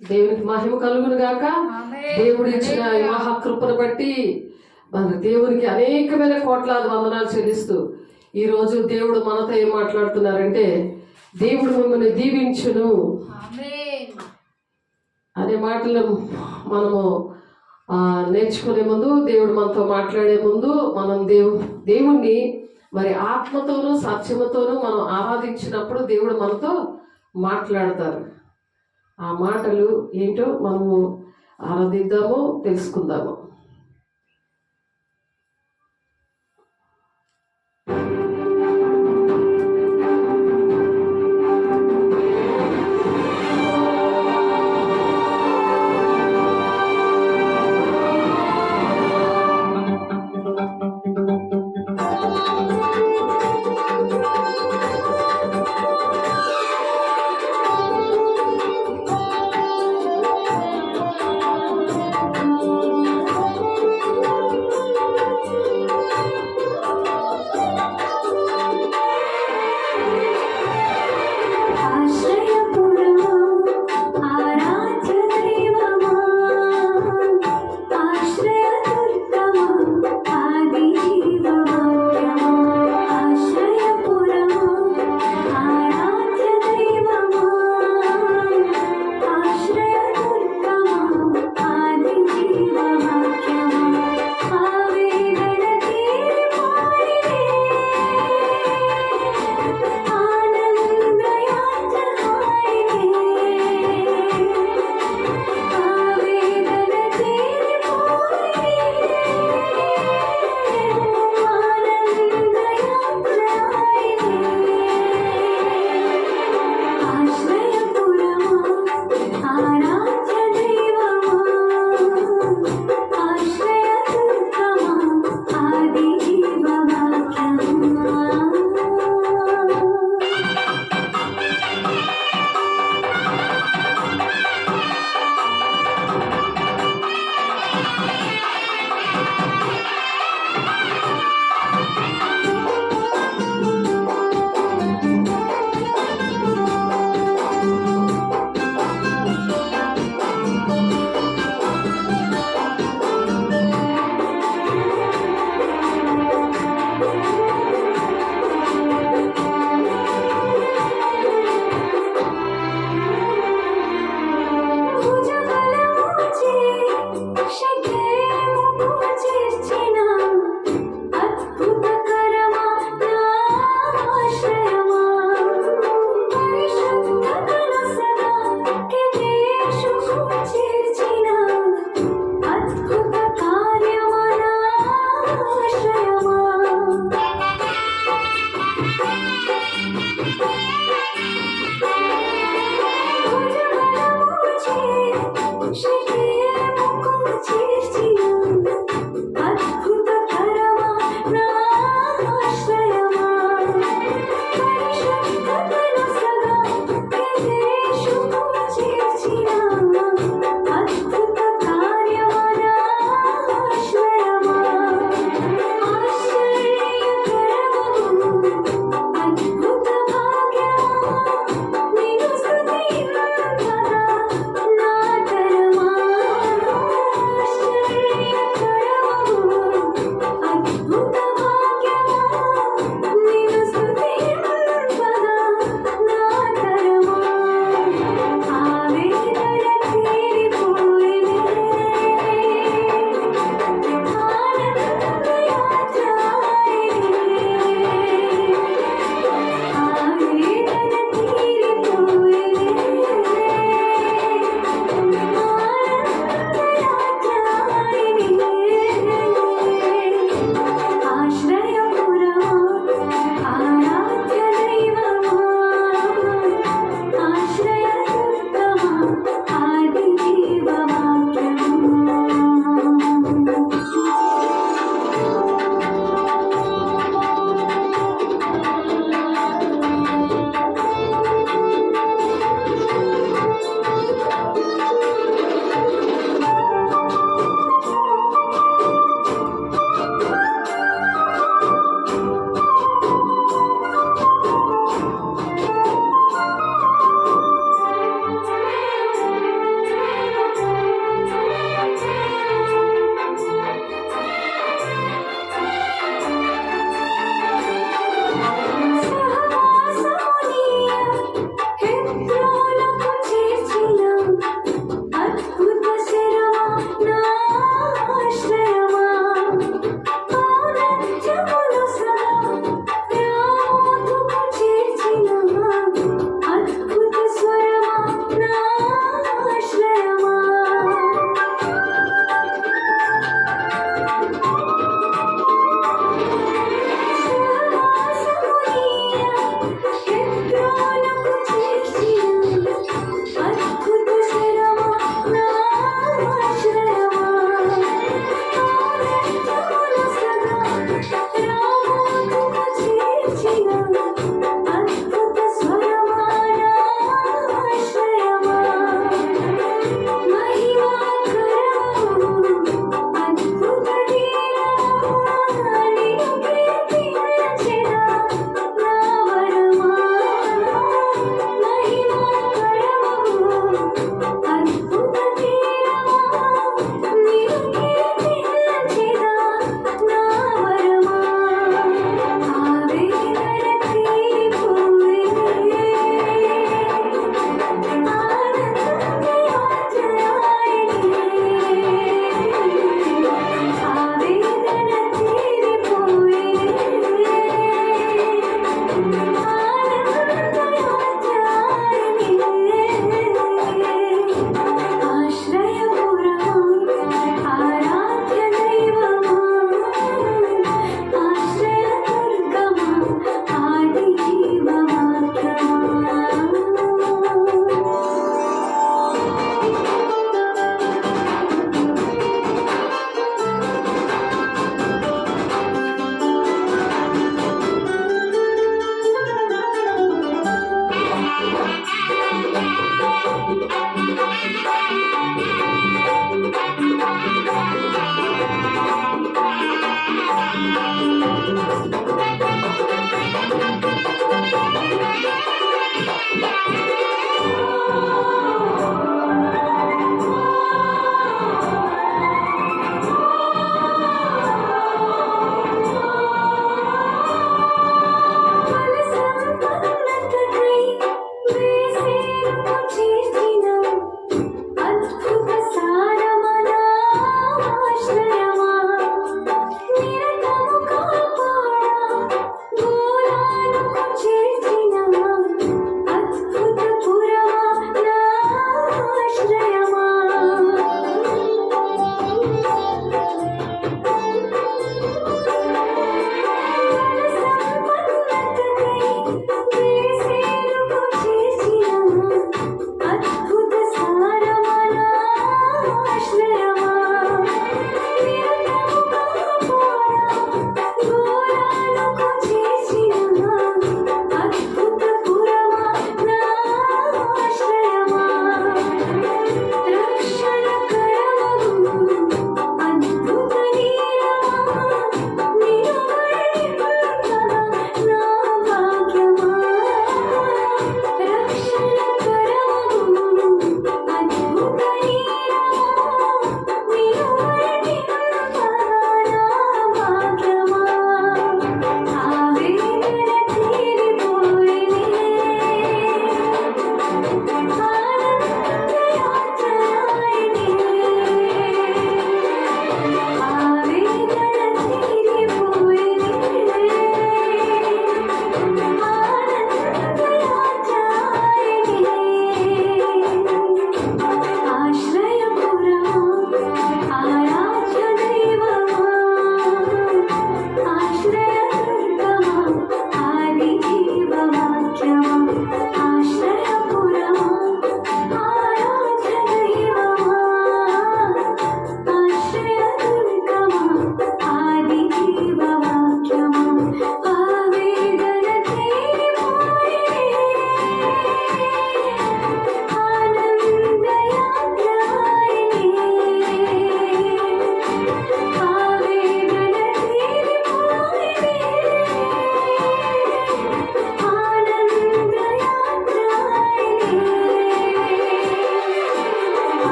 దేవునికి మహిమ కలుగును గాక. దేవుడు ఇచ్చిన ఈ మహాకృపను బట్టి మన దేవునికి అనేకమైన కోట్లాది వందనాలు చెల్లిస్తూ ఈరోజు దేవుడు మనతో ఏం మాట్లాడుతున్నారంటే, దేవుడు మిమ్మల్ని దీవించును అనే మాటలు మనము నేర్చుకునే ముందు, దేవుడు మనతో మాట్లాడే ముందు మనం దేవుణ్ణి మరి ఆత్మతోనూ సత్యముతోనూ మనం ఆరాధించినప్పుడు దేవుడు మనతో మాట్లాడతారు. ఆ మాటలు ఏంటో మనము ఆరాధిద్దాము, తెలుసుకుందాము.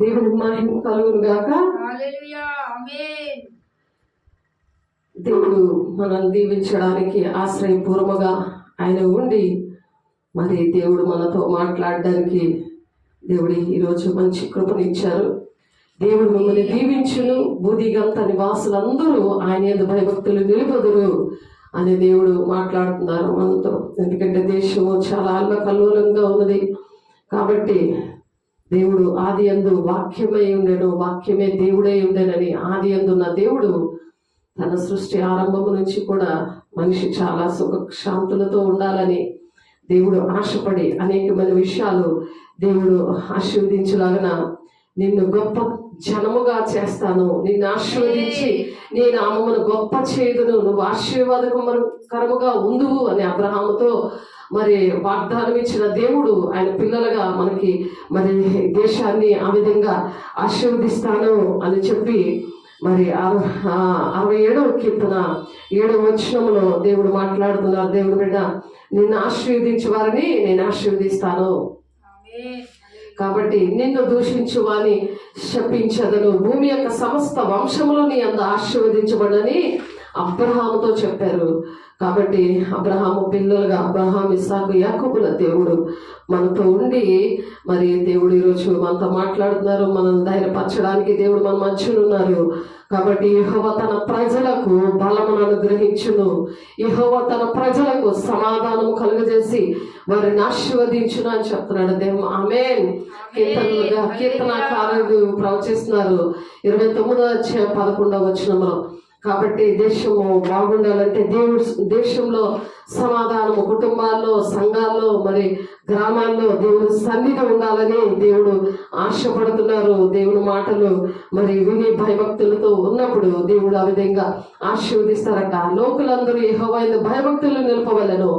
దేవుని మహిమ కలుగును గాక. దేవుడు మనల్ని దీవించడానికి ఆశ్రయపూర్వముగా ఆయన ఉండి మరి దేవుడు మనతో మాట్లాడడానికి దేవుడి ఈరోజు మంచి కృపనిచ్చారు. దేవుడు మిమ్మల్ని దీవించును, భూదిగంత నివాసులందరూ ఆయన యందు భయభక్తులు నిలుపుదురు అని దేవుడు మాట్లాడుతున్నారు మనతో. ఎందుకంటే దేశము చాలా అల్లకల్లోలంగా ఉన్నది కాబట్టి దేవుడు ఆది యందు వాక్యమై ఉండెను, వాక్యమే దేవుడై ఉండెనని ఆది యందున్న దేవుడు తన సృష్టి ఆరంభము నుంచి కూడా మనిషి చాలా సుఖ శాంతులతో ఉండాలని దేవుడు ఆశపడి అనేకమైన విషయాలు దేవుడు ఆశీర్వదించలాగన నిన్ను గొప్ప జనముగా చేస్తాను, నిన్ను ఆశీర్వదించి నీ నామమును గొప్ప చేదును, నువ్వు ఆశీర్వాదకరముగా ఉందువు అని అబ్రహాముతో మరి వాగ్దానం ఇచ్చిన దేవుడు ఆయన పిల్లలుగా మనకి మరి దేశాన్ని ఆ విధంగా ఆశీర్వదిస్తాను అని చెప్పి మరి 67వ కీర్తన 7వ వచనంలో దేవుడు మాట్లాడుతున్నారు. దేవుడు బిడ్డ, నిన్ను ఆశీర్వదించే వారిని నేను ఆశీర్వదిస్తాను, కాబట్టి నిన్ను దూషించు వారిని శపించదను, భూమి యొక్క సమస్త వంశములు నీ అందు ఆశీర్వదించబడని అబ్రహాముతో చెప్పారు. కాబట్టి అబ్రహాము పిల్లలుగా అబ్రహాం, ఇస్సాకు, యాకోబుల దేవుడు మనతో ఉండి మరి దేవుడు ఈరోజు మనతో మాట్లాడుతున్నారు. మనం ధైర్యపరచడానికి దేవుడు మన మధ్యలో ఉన్నారు. కాబట్టి యెహోవా తన ప్రజలకు బలమును అనుగ్రహించును, యెహోవా తన ప్రజలకు సమాధానము కలుగజేసి వారిని ఆశీర్వదించును అని చెప్తున్నాడు దేవుడు. ఆమేన్. కీర్తనకారుడు ప్రవచిస్తున్నారు 29:11 వచనంలో. కాబట్టి దేశము బాగుండాలంటే దేశంలో సమాధానము, కుటుంబాల్లో, సంఘాల్లో, మరి గ్రామాల్లో దేవుడు సన్నిధి ఉండాలని దేవుడు ఆశపడుతున్నారు. దేవుని మాటలు మరి విని భయభక్తులతో ఉన్నప్పుడు దేవుడు ఆ విధంగా ఆశీర్వదిస్తారట. లోకులందరూ యెహోవా యందు భయభక్తులు నిలపవలెను,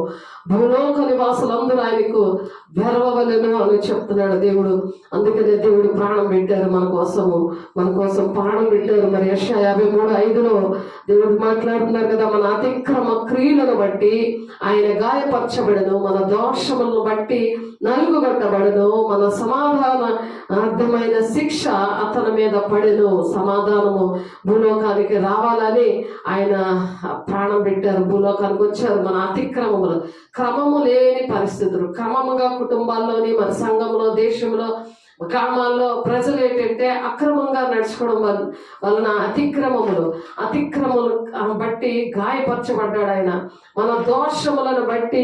భూలోక నివాసులందరూ ఆయనకు వెరవవలెను అని చెప్తున్నాడు దేవుడు. అందుకనే దేవుడు ప్రాణం పెట్టారు మన కోసం ప్రాణం పెట్టారు. మరి యెషయా 53:5లో దేవుడు మాట్లాడుతున్నారు కదా, మన అతిక్రమ క్రియలను బట్టి ఆయన గాయపరచబడను, మన దోషములను బట్టి నలుగుబట్టబడను, మన సమాధాన అర్థమైన శిక్ష అతని మీద పడెను. సమాధానము భూలోకానికి రావాలని ఆయన ప్రాణం పెట్టారు, భూలోకానికి వచ్చారు. మన అతిక్రమములు, క్రమము లేని పరిస్థితులు, క్రమముగా కుటుంబాల్లోని, మన సంఘంలో, దేశంలో, గ్రామాల్లో ప్రజలు ఏంటంటే అక్రమంగా నడుచుకోవడం వలన అతిక్రమములు బట్టి గాయపరచబడ్డాడు ఆయన. మన దోషములను బట్టి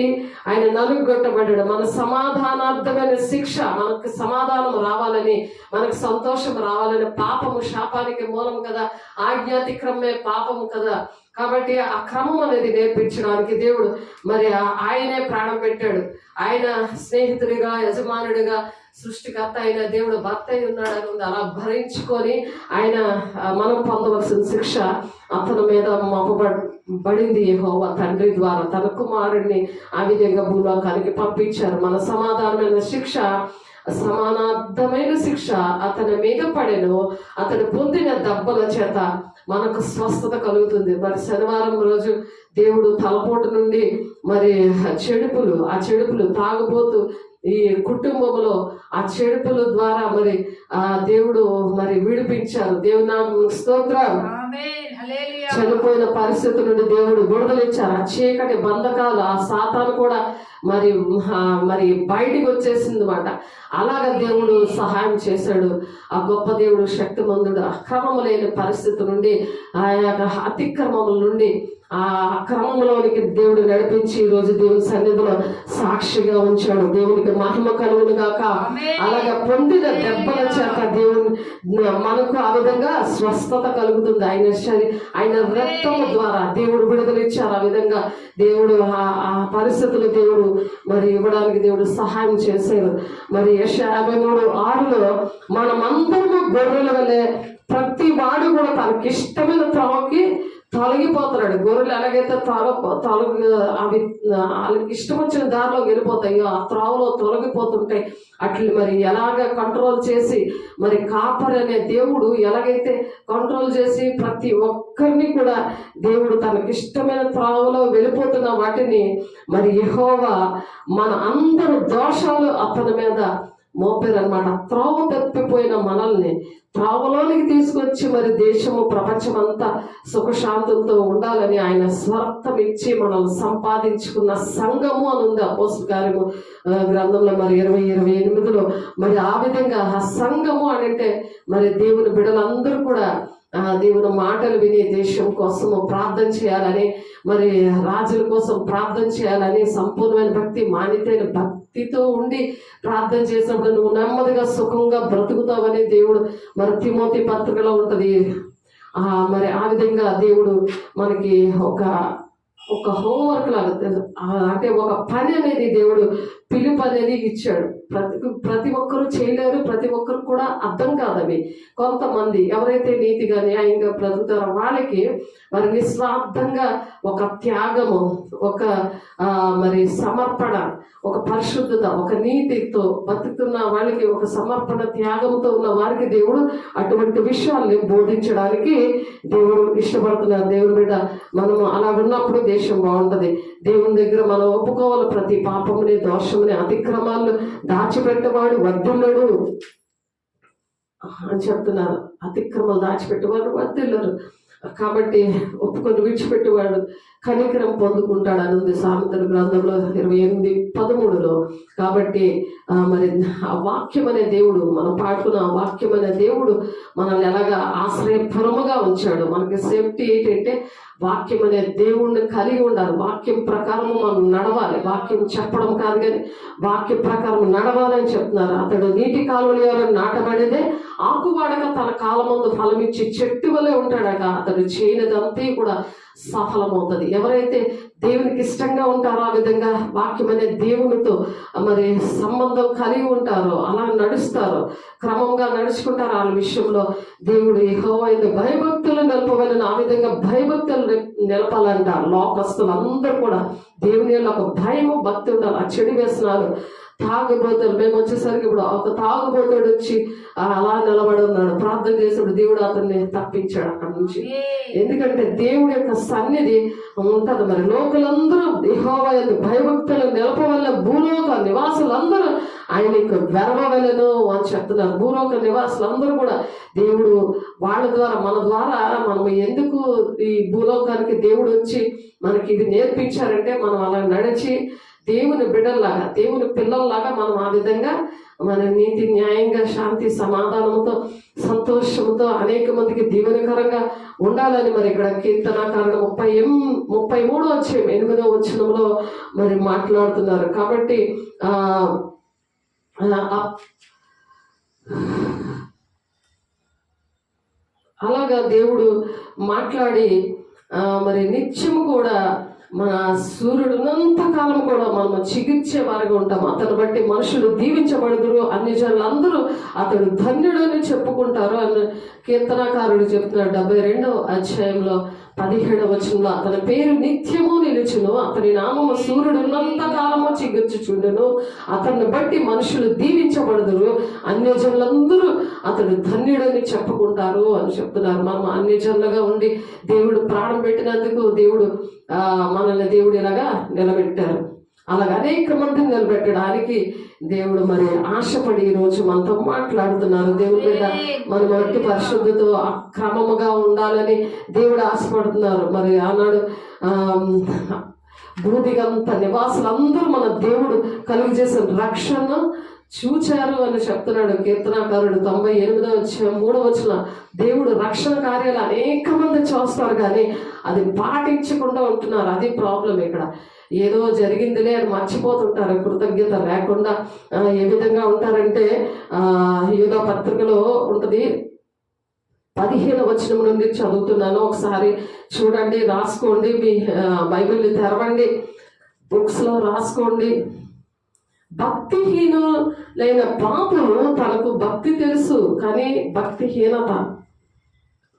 ఆయన నలుగొట్టబడ్డాడు. మన సమాధానార్థమైన శిక్ష, మనకు సమాధానం రావాలని, మనకు సంతోషం రావాలని. పాపము శాపానికి మూలం కదా, ఆజ్ఞాతిక్రమే పాపము కదా. కాబట్టి ఆ క్రమం అనేది నేర్పించడానికి దేవుడు మరి ఆయనే ప్రాణం పెట్టాడు. ఆయన స్నేహితుడిగా, యజమానుడిగా, సృష్టికర్త అయిన దేవుడు భర్త అయి ఉన్నాడని ఉంది. అలా భరించుకొని ఆయన మనం పొందవలసిన శిక్ష అతని మీద మోపబడింది. యెహోవా తండ్రి ద్వారా తన కుమారుడిని ఆ విధంగా భూలోకానికి పంపించారు. మన సమాధానమైన శిక్ష, సమానార్థమైన శిక్ష అతని మీద పడెను, అతను పొందిన దెబ్బల చేత మనకు స్వస్థత కలుగుతుంది. మరి శనివారం రోజు దేవుడు తలపోటు నుండి మరి ఆ చెడుపులు తాగుబోతూ ఈ కుటుంబంలో ఆ చెడుపుల ద్వారా మరి ఆ దేవుడు మరి విడిపించారు. దేవుని నామమునకు స్తోత్రం. చనిపోయిన పరిస్థితి నుండి దేవుడు విడుదలిచ్చారు. ఆ చీకటి బంధకాలు, ఆ సాతాను కూడా మరి బయటికి వచ్చేసింది అన్నమాట. అలాగా దేవుడు సహాయం చేశాడు. ఆ గొప్ప దేవుడు శక్తిమంతుడు. అక్రమము లేని పరిస్థితి నుండి, ఆ యొక్క అతిక్రమముల నుండి ఆ క్రమంలోనికి దేవుడు నడిపించి ఈరోజు దేవుని సన్నిధిలో సాక్షిగా ఉంచాడు. దేవునికి మహిమ కలుగును గాక. అలాగా పొందిన దెబ్బల చేత దేవుడు మనకు ఆ విధంగా స్వస్థత కలుగుతుంది. ఆయన రక్తము ద్వారా దేవుడు విడుదలిచ్చారు. ఆ విధంగా దేవుడు ఆ పరిస్థితులు దేవుడు మరి ఇవ్వడానికి దేవుడు సహాయం చేశారు. మరి యెషయా 53:6లో మనమందరము గొర్రెల వలె ప్రతి వాడు కూడా తనకి ఇష్టమైన త్రోవకి తొలగిపోతున్నాడు. గొర్రెలు ఎలాగైతే అవి వాళ్ళకి ఇష్టం వచ్చిన దారిలో వెళ్ళిపోతాయో, ఆ త్రోవలో తొలగిపోతుంటాయి. అట్లా మరి ఎలాగ కంట్రోల్ చేసి మరి కాపరి అనే దేవుడు ఎలాగైతే కంట్రోల్ చేసి ప్రతి ఒక్కరిని కూడా దేవుడు తనకి ఇష్టమైన త్రోవలో వెళ్ళిపోతున్న వాటిని మరి యెహోవా మన అందరు దోషాలు అతని మీద మోపారు అనమాట. త్రోవ తప్పిపోయిన మనల్ని త్రోవలోనికి తీసుకొచ్చి మరి దేశము ప్రపంచం అంతా సుఖశాంతులతో ఉండాలని ఆయన స్వార్థం ఇచ్చి మనల్ని సంపాదించుకున్న సంఘము అని ఉంది అపోస్తల కార్యము గ్రంథంలో మరి 20:28లో. మరి ఆ విధంగా ఆ సంఘము అని అంటే మరి దేవుని బిడ్డలందరూ కూడా దేవుని మాటలు విని దేశం కోసము ప్రార్థన చేయాలని, మరి రాజుల కోసం ప్రార్థన చేయాలని, సంపూర్ణమైన భక్తి మానితైన భక్తితో ఉండి ప్రార్థన చేసినప్పుడు నువ్వు నెమ్మదిగా సుఖంగా బ్రతుకుతావని దేవుడు మరి తిమోతి పత్రికలో ఉంటది. మరి ఆ విధంగా దేవుడు మనకి ఒక హోంవర్క్ లాగా, అంటే ఒక పని అనేది దేవుడు పిలుపు అనేది ఇచ్చాడు. ప్రతి ఒక్కరూ చేయలేరు, ప్రతి ఒక్కరు కూడా అర్థం కాదు అవి. కొంతమంది ఎవరైతే నీతిగా న్యాయంగా బ్రతుకుతారో వాళ్ళకి మరి నిస్వార్థంగా ఒక త్యాగము, ఒక మరి సమర్పణ, ఒక పరిశుద్ధత, ఒక నీతితో బతుకుతున్న వాళ్ళకి, ఒక సమర్పణ త్యాగంతో ఉన్న వారికి దేవుడు అటువంటి విషయాల్ని బోధించడానికి దేవుడు ఇష్టపడుతున్నారు. దేవుని బిడ్డ మనము అలా ఉన్నప్పుడు దేశం బాగుంటది. దేవుని దగ్గర మనం ఒప్పుకోవాలి. ప్రతి పాపముని, దోషముని, అతిక్రమాలను దాచిపెట్టేవాడు వర్ధిల్లడు అని చెప్తున్నారు. అతిక్రమాలు దాచిపెట్టేవాడు వర్ధిల్లరు. కాబట్టి ఒప్పుకొని విడిచిపెట్టేవాడు కనికరం పొందుకుంటాడు అని ఉంది సామెతల గ్రంథంలో 28:13లో. కాబట్టి మరి ఆ వాక్యం అనే దేవుడు, మనం పాడుకున్న ఆ వాక్యం అనే దేవుడు మనల్ని ఎలాగా ఆశ్రయపురముగా ఉంచాడు. మనకి సేఫ్టీ ఏంటంటే వాక్యం అనే దేవుణ్ణి కలిగి ఉండాలి. వాక్యం ప్రకారం మనం నడవాలి. వాక్యం చెప్పడం కాదు కానీ వాక్యం ప్రకారం నడవాలని చెప్తున్నారు. అతడు నీటి కాలువలు ఎవరైనా నాటబడేదే ఆకువాడక తన కాలమందు ఫలమిచ్చి చెట్టు వలె ఉంటాడట. అతడు చేయనిదంతా కూడా సఫలమవుతుంది. ఎవరైతే దేవునికి ఇష్టంగా ఉంటారో, ఆ విధంగా వాక్యం అనే దేవునితో మరి సంబంధం కలిగి ఉంటారో, అలా నడుస్తారో, క్రమంగా నడుచుకుంటారు, వాళ్ళ విషయంలో దేవుడు యెహోవా యందు భయభక్తులు నిలపవలని, ఆ విధంగా భయభక్తులు నిలపాలంట. లోకస్తులు అందరూ కూడా దేవుని ఒక భయము, భక్తి ఉండాలి. ఆ చెడు వ్యసనాలు, తాగుబోతాడు. మేము వచ్చేసరికి ఇప్పుడు ఒక తాగుబోతాడు వచ్చి అలా నిలబడి ఉన్నాడు. ప్రార్థన చేసినప్పుడు దేవుడు అతన్ని తప్పించాడు అక్కడి నుంచి. ఎందుకంటే దేవుడి యొక్క సన్నిధి ఉంటది. మరి లోకులందరూ యెహోవా యందు భయభక్తులు నిలపవల్ల భూలోక నివాసులందరూ ఆయనకు వెరవవలెను అని చెప్తున్నారు. భూలోక నివాసులందరూ కూడా దేవుడు వాళ్ళ ద్వారా, మన ద్వారా మనం ఎందుకు ఈ భూలోకానికి దేవుడు వచ్చి మనకి ఇది నేర్పించారంటే, మనం అలా నడిచి దేవుని బిడ్డల్లాగా, దేవుని పిల్లల్లాగా మనం ఆ విధంగా మన నీతి న్యాయంగా, శాంతి సమాధానంతో, సంతోషంతో అనేక మందికి దీవెనకరంగా ఉండాలని మరి ఇక్కడ కీర్తనాకారుడు 33:8 మరి మాట్లాడుతున్నారు. కాబట్టి అలాగా దేవుడు మాట్లాడి మరి నిత్యము కూడా మన సూర్యుడున్నంత కాలం కూడా మనం చికిత్సే వారిగా ఉంటాం. అతను బట్టి మనుషులు దీవించబడుదురు, అన్ని జనులందరూ అతడు ధన్యుడని చెప్పుకుంటారు అని కీర్తనాకారుడు చెప్తున్నాడు. 72:17 అతని పేరు నిత్యము నిలుచును, అతని నామము సూర్యుడున్నంత కాలము చిగుర్చుచుండును, అతన్ని బట్టి మనుషులు దీవించబడుదురు, అన్య జనులందరూ అతడు ధన్యుడని చెప్పుకుంటారు అని చెప్తున్నారు. మనం అన్య జనులుగా ఉండి దేవుడు ప్రాణం పెట్టినందుకు దేవుడు మనల్ని దేవుడు ఇలాగా నిలబెట్టారు. అలాగే అనేక మందిని నిలబెట్టడానికి దేవుడు మరి ఆశపడి ఈరోజు మనతో మాట్లాడుతున్నారు. దేవుడి మీద మనం అట్టి పరిశుద్ధతో అక్రమముగా ఉండాలని దేవుడు ఆశపడుతున్నారు. మరి ఆనాడు భూదిగంత నివాసులందరూ మన దేవుడు కలుగు చేసిన రక్షణ చూచారు అని చెప్తున్నాడు కీర్తనాకారుడు. 98:3 దేవుడు రక్షణ కార్యాలు అనేక మంది చూస్తారు కానీ అది పాటించకుండా ఉంటున్నారు. అది ప్రాబ్లం. ఇక్కడ ఏదో జరిగిందిలే అని మర్చిపోతుంటారు, కృతజ్ఞత లేకుండా. ఏ విధంగా ఉంటారంటే యూదా పత్రికలో ఉంటది, 15 నుండి చదువుతున్నాను. ఒకసారి చూడండి, రాసుకోండి, మీ బైబిల్ని తెరవండి, బుక్స్ లో రాసుకోండి. భక్తిహీనులైన పాపులు తనకు భక్తి తెలుసు కానీ భక్తిహీనత,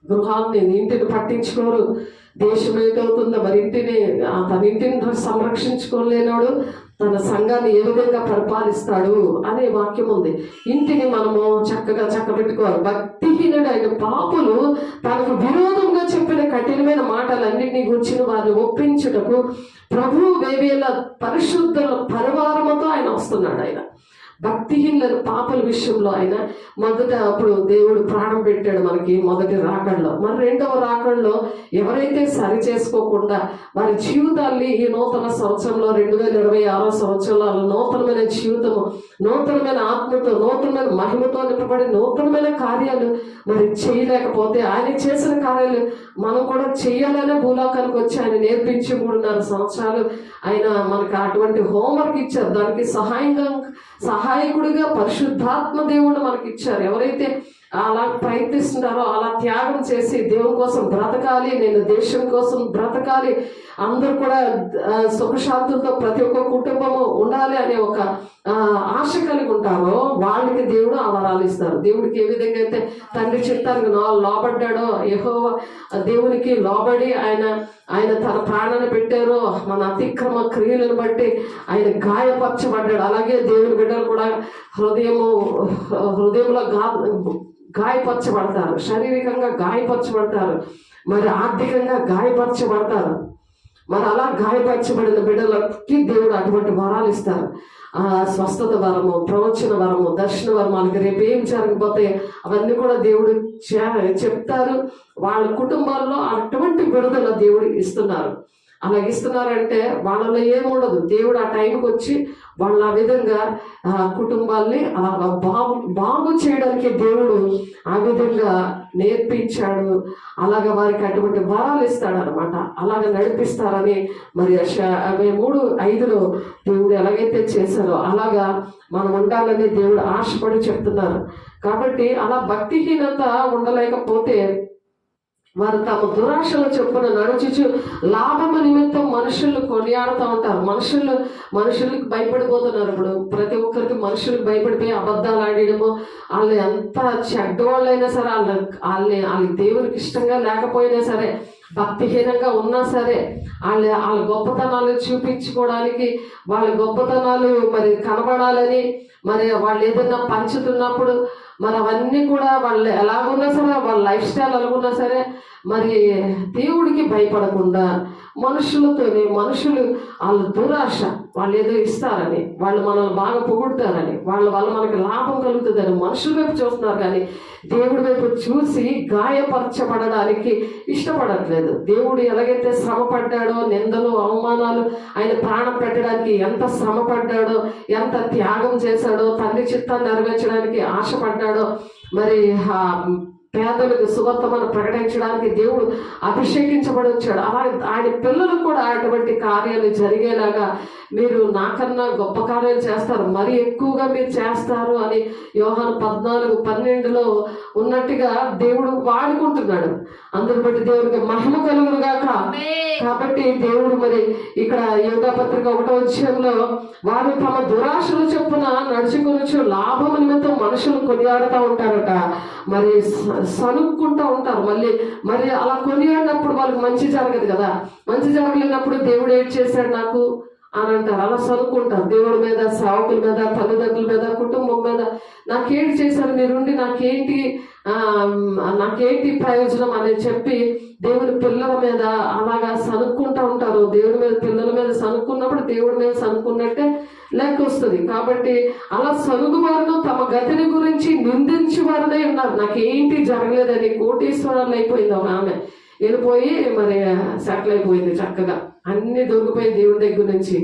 గృహాన్ని, ఇంటిని పట్టించుకోరు. దేశం ఏదవుతుందో మరి తన ఇంటిని సంరక్షించుకోలేనాడు తన సంఘాన్ని ఏ విధంగా పరిపాలిస్తాడు అనే వాక్యం ఉంది. ఇంటిని మనము చక్కగా చక్కబెట్టుకోవాలి. భక్తిహీనుడు అయిన పాపులు తనకు విరోధంగా చెప్పిన కఠినమైన మాటలన్నింటినీ గుర్చిన వారిని ఒప్పించుటకు ప్రభువు వేవేల పరిశుద్ధుల పరివారముతో ఆయన వస్తున్నాడు. ఆయన భక్తిహీనుల పాపల విషయంలో ఆయన మొదట అప్పుడు దేవుడు ప్రాణం పెట్టాడు మనకి మొదటి రాకడలో. మరి రెండవ రాకడలో ఎవరైతే సరి చేసుకోకుండా వారి జీవితాల్ని ఈ నూతన సంవత్సరంలో 2026 సంవత్సరంలో నూతనమైన జీవితము, నూతనమైన ఆత్మతో, నూతనమైన మహిమతో నింపబడి నూతనమైన కార్యాలు మరి చేయలేకపోతే ఆయన చేసిన కార్యాలు మనం కూడా చెయ్యాలనే భూలోకానికి వచ్చి ఆయన నేర్పించి 3.5 సంవత్సరాలు ఆయన మనకు అటువంటి హోంవర్క్ ఇచ్చారు. దానికి సహాయకుడిగా పరిశుద్ధాత్మ దేవుడు మనకి ఇచ్చారు. ఎవరైతే అలా ప్రయత్నిస్తున్నారో, అలా త్యాగం చేసి దేవుని కోసం బ్రతకాలి, నేను దేశం కోసం బ్రతకాలి, అందరూ కూడా సుఖశాంతులతో ప్రతి ఒక్క కుటుంబము ఉండాలి అనే ఒక ఆశ కలిగి ఉంటారో వాళ్ళకి దేవుడు ఆ వరాలు ఇస్తారు. దేవుడికి ఏ విధంగా అయితే తండ్రి చిత్తానికి లోబడ్డాడో, యెహోవా దేవునికి లోబడి ఆయన తన ప్రాణాన్ని పెట్టారో, మన అతిక్రమ క్రియలను బట్టి ఆయన గాయపరచబడ్డాడు. అలాగే దేవుని బిడ్డలు కూడా హృదయంలో గాయపరచబడతారు, శారీరకంగా గాయపరచబడతారు, మరి ఆర్థికంగా గాయపరచబడతారు. మరి అలా గాయపరచబడిన బిడ్డలకి దేవుడు అటువంటి వరాలు ఇస్తారు. స్వస్థత వరము, ప్రవచన వరము, దర్శన వరం, వాళ్ళకి రేపు ఏం జరగకపోతే అవన్నీ కూడా దేవుడు చెప్తారు. వాళ్ళ కుటుంబాల్లో అటువంటి విడుదల దేవుడు ఇస్తున్నారు. అలా ఇస్తున్నారంటే వాళ్ళలో ఏముండదు. దేవుడు ఆ టైంకి వచ్చి వాళ్ళ ఆ విధంగా కుటుంబాల్ని అలా బాగు చేయడానికి దేవుడు ఆ విధంగా నేర్పించాడు. అలాగ వారికి అటువంటి వరాలు ఇస్తాడు అనమాట. అలాగ నడిపిస్తారని మరి 3:5 దేవుడు ఎలాగైతే చేశారో అలాగా మనం ఉండాలని దేవుడు ఆశపడి చెప్తున్నారు. కాబట్టి అలా భక్తిహీనత ఉండలేకపోతే వారు తమ దురాశల చొప్పున నడుచుచు లాభము నిమిత్తం మనుషులు కొనియాడుతూ ఉంటారు. మనుషులకు భయపడిపోతున్నారు. ఇప్పుడు ప్రతి ఒక్కరికి మనుషులకు భయపడిపోయి అబద్ధాలు ఆడడము, వాళ్ళు ఎంత చెడ్డవాళ్ళైనా సరే, వాళ్ళకి దేవునికి ఇష్టంగా లేకపోయినా సరే, భక్తిహీనంగా ఉన్నా సరే, వాళ్ళ గొప్పతనాలు చూపించుకోవడానికి, వాళ్ళ గొప్పతనాలు మరి కనబడాలని, మరి వాళ్ళు ఏదైనా పంచుతున్నప్పుడు మరి అవన్నీ కూడా వాళ్ళు ఎలాగున్నా సరే, వాళ్ళ లైఫ్ స్టైల్ ఎలాగున్నా సరే, మరి దేవుడికి భయపడకుండా మనుషులు వాళ్ళ దురాశ, వాళ్ళు ఏదో ఇస్తారని, వాళ్ళు మనల్ని బాగా పొగుడుతారని, వాళ్ళ వల్ల మనకి లాభం కలుగుతుందని మనుషుల వైపు చూస్తున్నారు. కానీ దేవుడి వైపు చూసి గాయపరచబడడానికి ఇష్టపడట్లేదు. దేవుడు ఎలాగైతే శ్రమ పడ్డాడో, నిందలు, అవమానాలు, ఆయన ప్రాణం పెట్టడానికి ఎంత శ్రమ పడ్డాడో, ఎంత త్యాగం చేశాడో, తండ్రి చిత్తాన్ని నెరవేర్చడానికి ఆశపడ్డాడో, మరి పేదలకు సువార్తను ప్రకటించడానికి దేవుడు అభిషేకించబడి వచ్చాడు. అలాగే ఆయన పిల్లలకు కూడా అటువంటి కార్యాలు జరిగేలాగా మీరు నాకన్నా గొప్ప కార్యాలు చేస్తారు, మరి ఎక్కువగా మీరు చేస్తారు అని యోహాను 14:12 ఉన్నట్టుగా దేవుడు వాడుకుంటున్నాడు. అందరి బట్టి దేవుడికి మహిమ కలుగునుగాక. కాబట్టి దేవుడు మరి ఇక్కడ యోగా పత్రిక 1వ అధ్యాయంలో వారు తమ దురాశల చొప్పున నడుచుకొనొచ్చు లాభం నిమిత్తం మనుషులు కొనియాడుతూ ఉంటారట, మరి సనుక్కుంటూ ఉంటారు. మరి అలా కొనియాడినప్పుడు వాళ్ళకి మంచి జరగదు కదా. మంచి జరగలేనప్పుడు దేవుడు ఏం చేశాడు నాకు అని అంటారు. అలా సనుక్కుంటారు దేవుడి మీద, సేవకుల మీద, తల్లిదండ్రుల మీద, కుటుంబం మీద. నాకేంటి చేశారు మీరుండి, నాకేంటి ప్రయోజనం అని చెప్పి దేవుని పిల్లల మీద అలాగా సనుక్కుంటూ ఉంటారు. దేవుడి మీద, పిల్లల మీద సనుక్కున్నప్పుడు దేవుడి మీద సనుక్కున్నట్టే లెక్క వస్తుంది. కాబట్టి అలా సనుగు వారు తమ గతిని గురించి నిందించి వారనే ఉన్నారు. నాకేంటి జరగలేదని కోటీశ్వరాలు అయిపోయింది ఒక ఆమె, వెళ్ళిపోయి మరి సెటిల్ అయిపోయింది చక్కగా, అన్ని దొరికిపోయి దేవుడి దగ్గర నుంచి.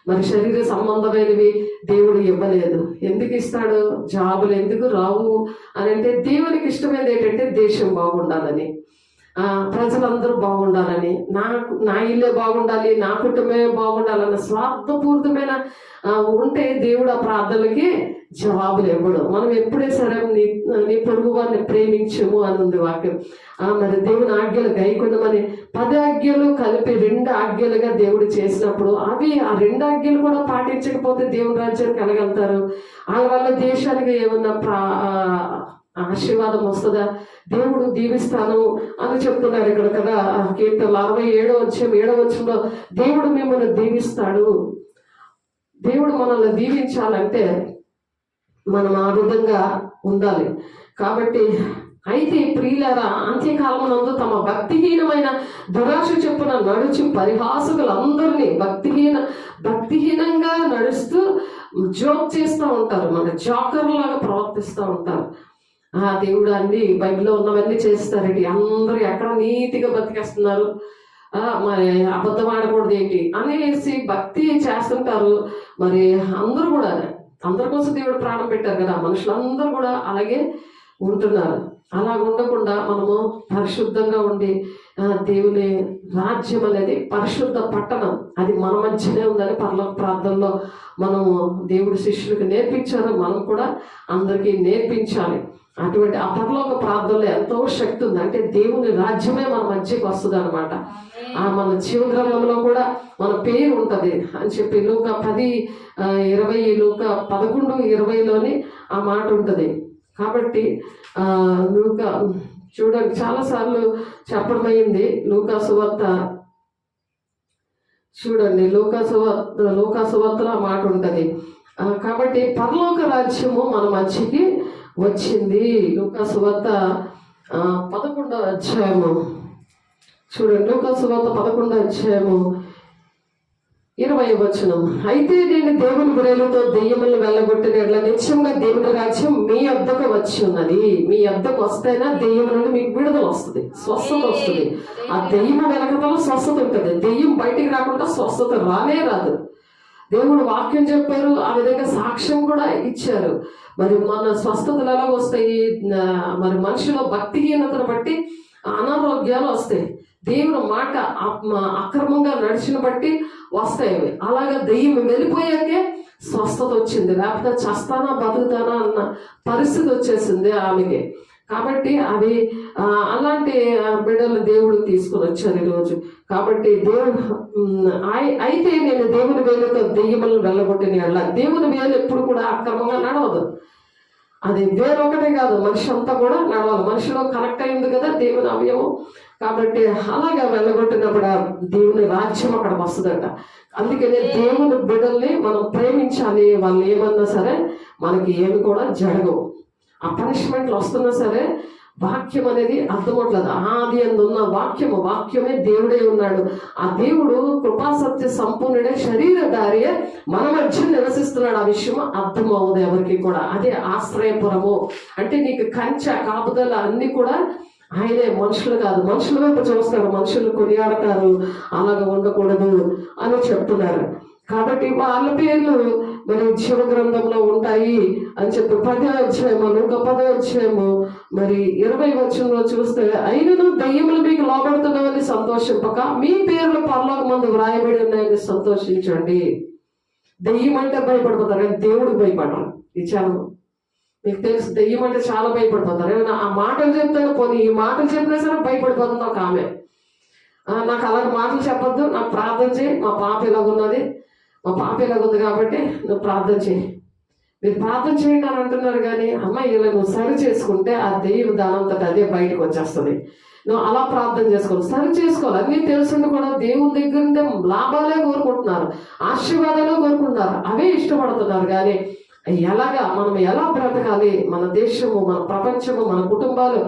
మరి శరీర సంబంధమైనవి దేవుడు ఇవ్వలేదు. ఎందుకు ఇస్తాడు? జాబులు ఎందుకు రావు అని అంటే దేవునికి ఇష్టమైనది ఏంటంటే దేశం బాగుండాలని, ప్రజలందరూ బాగుండాలని, నా ఇల్లే బాగుండాలి, నా కుటుంబమే బాగుండాలన్న స్వార్థపూరితమైన ఉంటే దేవుడు ఆ ప్రార్థనలకి జవాబులు ఇవ్వడు. మనం ఎప్పుడే సరే నీ పొరుగు వారిని ప్రేమించము అని ఉంది వాక్యం. మరి దేవుని ఆజ్ఞలు గైకొనమని 10 ఆజ్ఞలు కలిపి 2 ఆజ్ఞలుగా దేవుడు చేసినప్పుడు అవి ఆ 2 ఆజ్ఞలు కూడా పాటించకపోతే దేవుని రాజ్యానికి వెళ్ళగలుగుతారు. వాళ్ళ వల్ల దేశానికి ఏమన్నా ఆశీర్వాదం వస్తుందా? దేవుడు దీవిస్తాను అని చెప్తున్నాడు ఇక్కడ కదా. కీర్తనలు 67వ అధ్యాయం 7వ వచనంలో దేవుడు మిమ్మల్ని దీవిస్తాడు. దేవుడు మనల్ని దీవించాలంటే మనం ఆ విధంగా ఉండాలి. కాబట్టి అయితే ప్రియులారా, అంత్యకాలమునందు తమ భక్తిహీనమైన దురాశ చొప్పున నడుచు పరిహాసకులందరినీ భక్తిహీనంగా నడుస్తూ జోక్ చేస్తూ ఉంటారు, మన జోకర్ లాగా ప్రవర్తిస్తూ ఉంటారు. దేవుడు అన్ని బైబిల్లో ఉన్నవన్నీ చేస్తారండి, అందరూ ఎక్కడ నీతిగా బతికేస్తున్నారు, మరి అబద్ధం ఆడకూడదు ఏంటి అనేసి భక్తి చేస్తుంటారు. మరి అందరూ కూడా అందరి కోసం దేవుడు ప్రాణం పెట్టారు కదా, మనుషులందరూ కూడా అలాగే ఉంటున్నారు. అలా ఉండకుండా మనము పరిశుద్ధంగా ఉండి దేవుని రాజ్యం అనేది పరిశుద్ధ పట్టణం, అది మన మధ్యనే ఉందని పరలోక ప్రార్థనలో మనము దేవుడి శిష్యులకు నేర్పించారు, మనం కూడా అందరికీ నేర్పించాలి. అటువంటి ఆ పరలోక ప్రార్థనలో ఎంతో శక్తి ఉంది. అంటే దేవుని రాజ్యమే మన మధ్యకి వస్తుంది అనమాట. మన జీవగ్రంథంలో కూడా మన పేరు ఉంటుంది అని చెప్పి లూకా 10:20 లూకా 11:20లోని ఆ మాట ఉంటుంది. కాబట్టి లూకా చూడండి చాలాసార్లు చెప్పడమైంది. లూకా సువార్త చూడండి, లూకా సువార్తలో ఆ మాట ఉంటుంది. కాబట్టి పరలోక రాజ్యము మన మధ్యకి వచ్చింది. లూకా సువార్త 11వ అధ్యాయము చూడండి, లూకా సువార్త 11వ అధ్యాయము 20వ వచనం. అయితే నేను దేవుని బురేలతో దెయ్యములను వెళ్ళగొట్టిన ఎడల నిత్యంగా దేవుని రాజ్యం మీ వద్దకు వచ్చి ఉన్నది. మీ వద్దకు వస్తేనా దెయ్యం నుండి మీకు విడుదల వస్తుంది, స్వస్థత వస్తుంది. ఆ దెయ్యం వెనకతల స్వస్థత ఉంటుంది. దెయ్యం బయటికి రాకుండా స్వస్థత రానే రాదు. దేవుడు వాక్యం చెప్పారు, ఆ విధంగా సాక్ష్యం కూడా ఇచ్చారు. మరి మన స్వస్థతలు ఎలా వస్తాయి? మరి మనిషిలో భక్తిహీనతను బట్టి అనారోగ్యాలు వస్తాయి. దేవుని మాట అక్రమంగా నడిచిన బట్టి వస్తాయి. అలాగా దెయ్యం వెళ్ళిపోయాకే స్వస్థత వచ్చింది, లేకపోతే చస్తానా బతుకుతానా అన్న పరిస్థితి వచ్చేసింది ఆమెకి. కాబట్టి అది అలాంటి బిడ్డలు దేవుడు తీసుకుని వచ్చారు ఈరోజు. కాబట్టి అయితే నేను దేవుని వేలుతో దెయ్యములను వెళ్ళగొట్టిన ఎడల, దేవుని వేలు ఎప్పుడు కూడా అక్రమంగా నడవదు. అది వేరొకటే కాదు, మనిషి అంతా కూడా నడవాలి. మనిషిలో కనెక్ట్ అయింది కదా దేవుని అవయవం. కాబట్టి అలాగా వెళ్ళగొట్టినప్పుడు దేవుని రాజ్యం అక్కడ వస్తుందట. అందుకనే దేవుని బిడ్డల్ని మనం ప్రేమించాలి. వాళ్ళు ఏమన్నా సరే మనకి ఏమి కూడా జరగవు. ఆ పనిష్మెంట్లు వస్తున్నా సరే వాక్యం అనేది అర్థమవట్లేదు. ఆది అందున్న వాక్యమే దేవుడే ఉన్నాడు. ఆ దేవుడు కృపాసత్య సంపూర్ణుడే, శరీరధారియే మన మధ్య నివసిస్తున్నాడు. ఆ విషయం అర్థం అవ్వదు ఎవరికి కూడా. అదే ఆశ్రయపురము అంటే నీకు కంచె కాపుదల అన్ని కూడా ఆయనే, మనుషులు కాదు. మనుషుల వైపు చూస్తారు, మనుషులు కొనియాడతారు, అలాగ ఉండకూడదు అని చెప్తున్నారు. కాబట్టి వాళ్ళ పేర్లు మరి జీవ గ్రంథంలో ఉంటాయి అని చెప్పి 10వ అధ్యాయము లూకా 10వ అధ్యాయము మరి 20వ వచనంలో చూస్తే, అయినను దెయ్యములు మీకు లోబడుతున్నామని సంతోషింపక మీ పేర్లు పరలోకమందు వ్రాయబడి ఉన్నాయని సంతోషించండి. దెయ్యం అంటే భయపడిపోతారు కానీ దేవుడికి భయపడరు. ఈ చాలు మీకు తెలుసు, దెయ్యం అంటే చాలా భయపడిపోతారు. ఏమైనా ఆ మాటలు చెప్తాను, పోనీ ఈ మాటలు చెప్పినా సరే భయపడిపోతుంది ఒక ఆమె. నాకు అలాంటి మాటలు చెప్పొద్దు, నాకు ప్రార్థన చేయి, మా పాప ఇలాగున్నది, మా పాప ఇలాగుంది కాబట్టి నువ్వు ప్రార్థన చేయి. మీరు ప్రార్థన చేయండి అని అంటున్నారు కానీ అమ్మాయి ఇలా నువ్వు సరి చేసుకుంటే ఆ దెయ్యం దానంతట అదే బయటకు వచ్చేస్తుంది. నువ్వు అలా ప్రార్థన చేసుకోవాలి, సరి చేసుకోవాలి. అన్నీ తెలుసుండి కూడా దేవుని దగ్గర ఉంటే లాభాలే కోరుకుంటున్నారు, ఆశీర్వాదాలు కోరుకుంటున్నారు, అవే ఇష్టపడుతున్నారు. కానీ మనం ఎలా బ్రతకాలి, మన దేశము, మన ప్రపంచము, మన కుటుంబాలు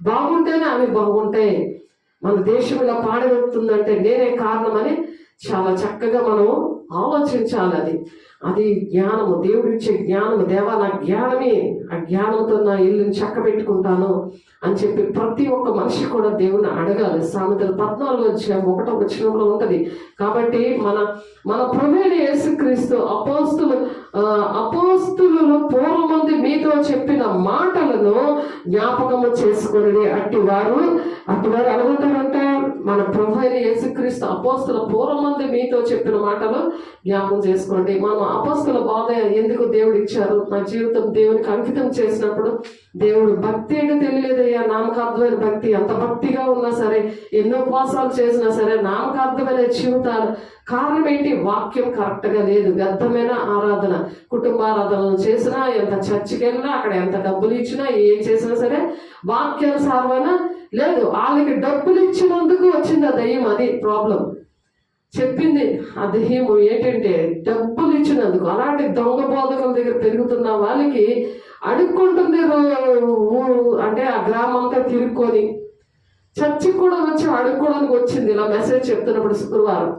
బాగుంటేనే అవి బాగుంటాయి. మన దేశం ఇలా పాడబెడుతుందంటే నేనే కారణమని చాలా చక్కగా మనం ఆలోచించాలి. అది జ్ఞానము, దేవుడిచ్చే జ్ఞానము. దేవా నా జ్ఞానమే, ఆ జ్ఞానంతో నా ఇల్లుని చక్క పెట్టుకుంటాను అని చెప్పి ప్రతి ఒక్క మనిషి కూడా దేవుని అడగాలి. సామెతలు 14వ అధ్యాయం 1వ వచనంలో ఉంటది. కాబట్టి మన ప్రభువైన యేసుక్రీస్తు అపోస్తులు పూర్వమంది మీతో చెప్పిన మాటలను జ్ఞాపకము చేసుకుని అట్టివారు అనుకుంటారంట. మన ప్రభువైన యేసుక్రీస్తు అపోస్తుల పూర్వమంది మీతో చెప్పిన మాటలు జ్ఞాపకం చేసుకోండి. మనం అపోస్తుల బోధ ఎందుకు దేవుడు ఇచ్చారు? నా జీవితం దేవునికి అంకితం చేసినప్పుడు దేవుడు భక్తి ఏంటో తెలియలేదయ్యా, నామకార్థమైన భక్తి. ఎంత భక్తిగా ఉన్నా సరే, ఎన్నో ఉపవాసాలు చేసినా సరే నామకార్థమైన జీవితాలు. కారణం ఏంటి? వాక్యం కరెక్ట్గా లేదు, వ్యర్థమైన ఆరాధన. కుటుంబారాధనలు చేసినా, ఎంత చర్చికి వెళ్ళినా, అక్కడ ఎంత డబ్బులు ఇచ్చినా, ఏం చేసినా సరే వాక్యానుసారమైన లేదు. వాళ్ళకి డబ్బులు ఇచ్చినందుకు వచ్చింది ఆ దయ్యం. అది ప్రాబ్లం. చెప్పింది ఆ దయ్యము ఏంటంటే డబ్బులు ఇచ్చినందుకు. అలాంటి దొంగ బోధకుల దగ్గర పెరుగుతున్న వాళ్ళకి అడుక్కుంటుంది. అంటే ఆ గ్రామం అంతా తిరుక్కొని చర్చికి కూడా వచ్చి అడుక్కోవడానికి వచ్చింది. ఇలా మెసేజ్ చెప్తున్నప్పుడు శుక్రవారం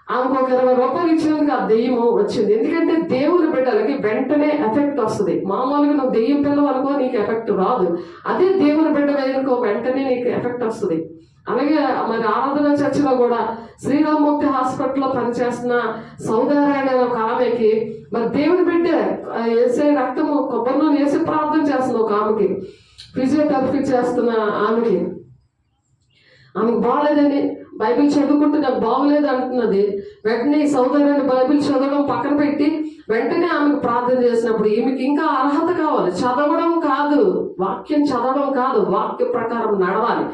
ఆమెకు ఒక 20 రూపాయలు ఇచ్చినందుకు ఆ దెయ్యము వచ్చింది. ఎందుకంటే దేవుని బిడ్డలకి వెంటనే ఎఫెక్ట్ వస్తుంది. మామూలుగా నువ్వు దెయ్యం పిల్లవు అనుకో, నీకు ఎఫెక్ట్ రాదు. అదే దేవుని బిడ్డ అనుకో, వెంటనే నీకు ఎఫెక్ట్ వస్తుంది. అలాగే మరి ఆరాధన చర్చిలో కూడా శ్రీరామ్మూర్తి హాస్పిటల్లో పనిచేస్తున్న సౌదారాయణ అనే ఒక ఆమెకి మరి దేవుని బిడ్డ వేసే రక్తము కొబ్బరిలో వేసి ప్రార్థన చేస్తుంది. ఒక ఆమెకి ఫిజియోథెరపీ చేస్తున్న ఆమెకి బాగలేదని బైబిల్ చదువుకుంటే నాకు బాగలేదు అంటున్నది. వెంటనే ఈ సౌదరుని బైబిల్ చదవడం పక్కన పెట్టి వెంటనే ఆమెకు ప్రార్థన చేసినప్పుడు ఈమెకి ఇంకా అర్హత కావాలి. చదవడం కాదు, వాక్యం చదవడం కాదు, వాక్య ప్రకారం నడవాలి.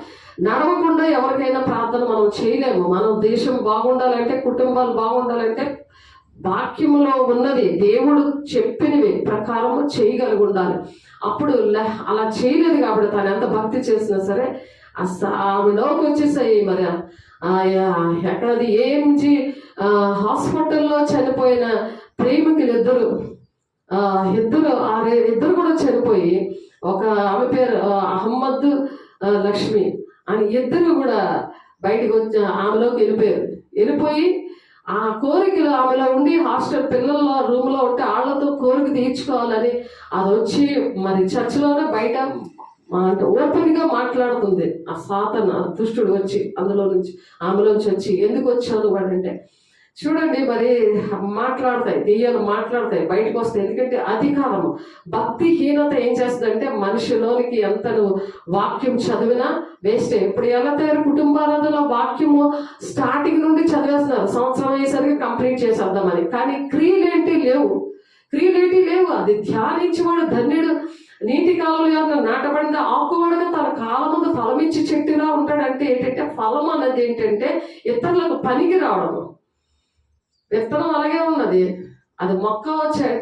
నడవకుండా ఎవరికైనా ప్రార్థన మనం చేయలేము. మనం దేశం బాగుండాలంటే, కుటుంబాలు బాగుండాలంటే వాక్యములో ఉన్నది దేవుడు చెప్పినవి ప్రకారము చేయగలిగి ఉండాలి. అప్పుడు అలా చేయలేదు కాబట్టి తను ఎంత భక్తి చేసినా సరే ఆమెలోకి వచ్చేసాయి. మరి ఎక్కడది ఏఎంజీ హాస్పిటల్లో చనిపోయిన ప్రేమికులు ఇద్దరు కూడా చనిపోయి, ఒక ఆమె పేరు అహ్మద్ లక్ష్మి అని ఇద్దరు కూడా బయటకు వచ్చి ఆమెలోకి వెళ్ళిపోయి ఆ కోరికలు ఆమెలో ఉండి హాస్టల్ పిల్లల రూమ్లో ఉంటే వాళ్ళతో కోరిక తీర్చుకోవాలని అది వచ్చి మరి చర్చిలోనే బయట ఓపెన్ గా మాట్లాడుతుంది. ఆ సాతాను దుష్టుడు వచ్చి ఆమెలోంచి వచ్చి ఎందుకు వచ్చాను వాడంటే చూడండి మరి మాట్లాడతాయి, దెయ్యాలు మాట్లాడతాయి, బయటకు వస్తాయి. ఎందుకంటే అధికారము. భక్తిహీనత ఏం చేస్తుందంటే మనిషిలోనికి ఎంత నువ్వు వాక్యం చదివినా వేస్టే. ఇప్పుడు ఎలా తయారు కుటుంబాలలో వాక్యము స్టార్టింగ్ నుండి చదివేస్తున్నారు, సంవత్సరం అయ్యేసరికి కంప్లీట్ చేసేద్దామని. కానీ క్రియలేంటి లేవు. అది ధ్యానించేవాడు ధన్యుడు. నీటి కాలంలో నాటబడిన ఆకువాడుగా తన కాలం ముందు ఫలమిచ్చి చెట్టులా ఉంటాడంటే ఏంటంటే ఫలం అన్నది ఏంటంటే ఇతరులకు పనికి రావడము. విత్తనం అలాగే ఉన్నది, అది మొక్క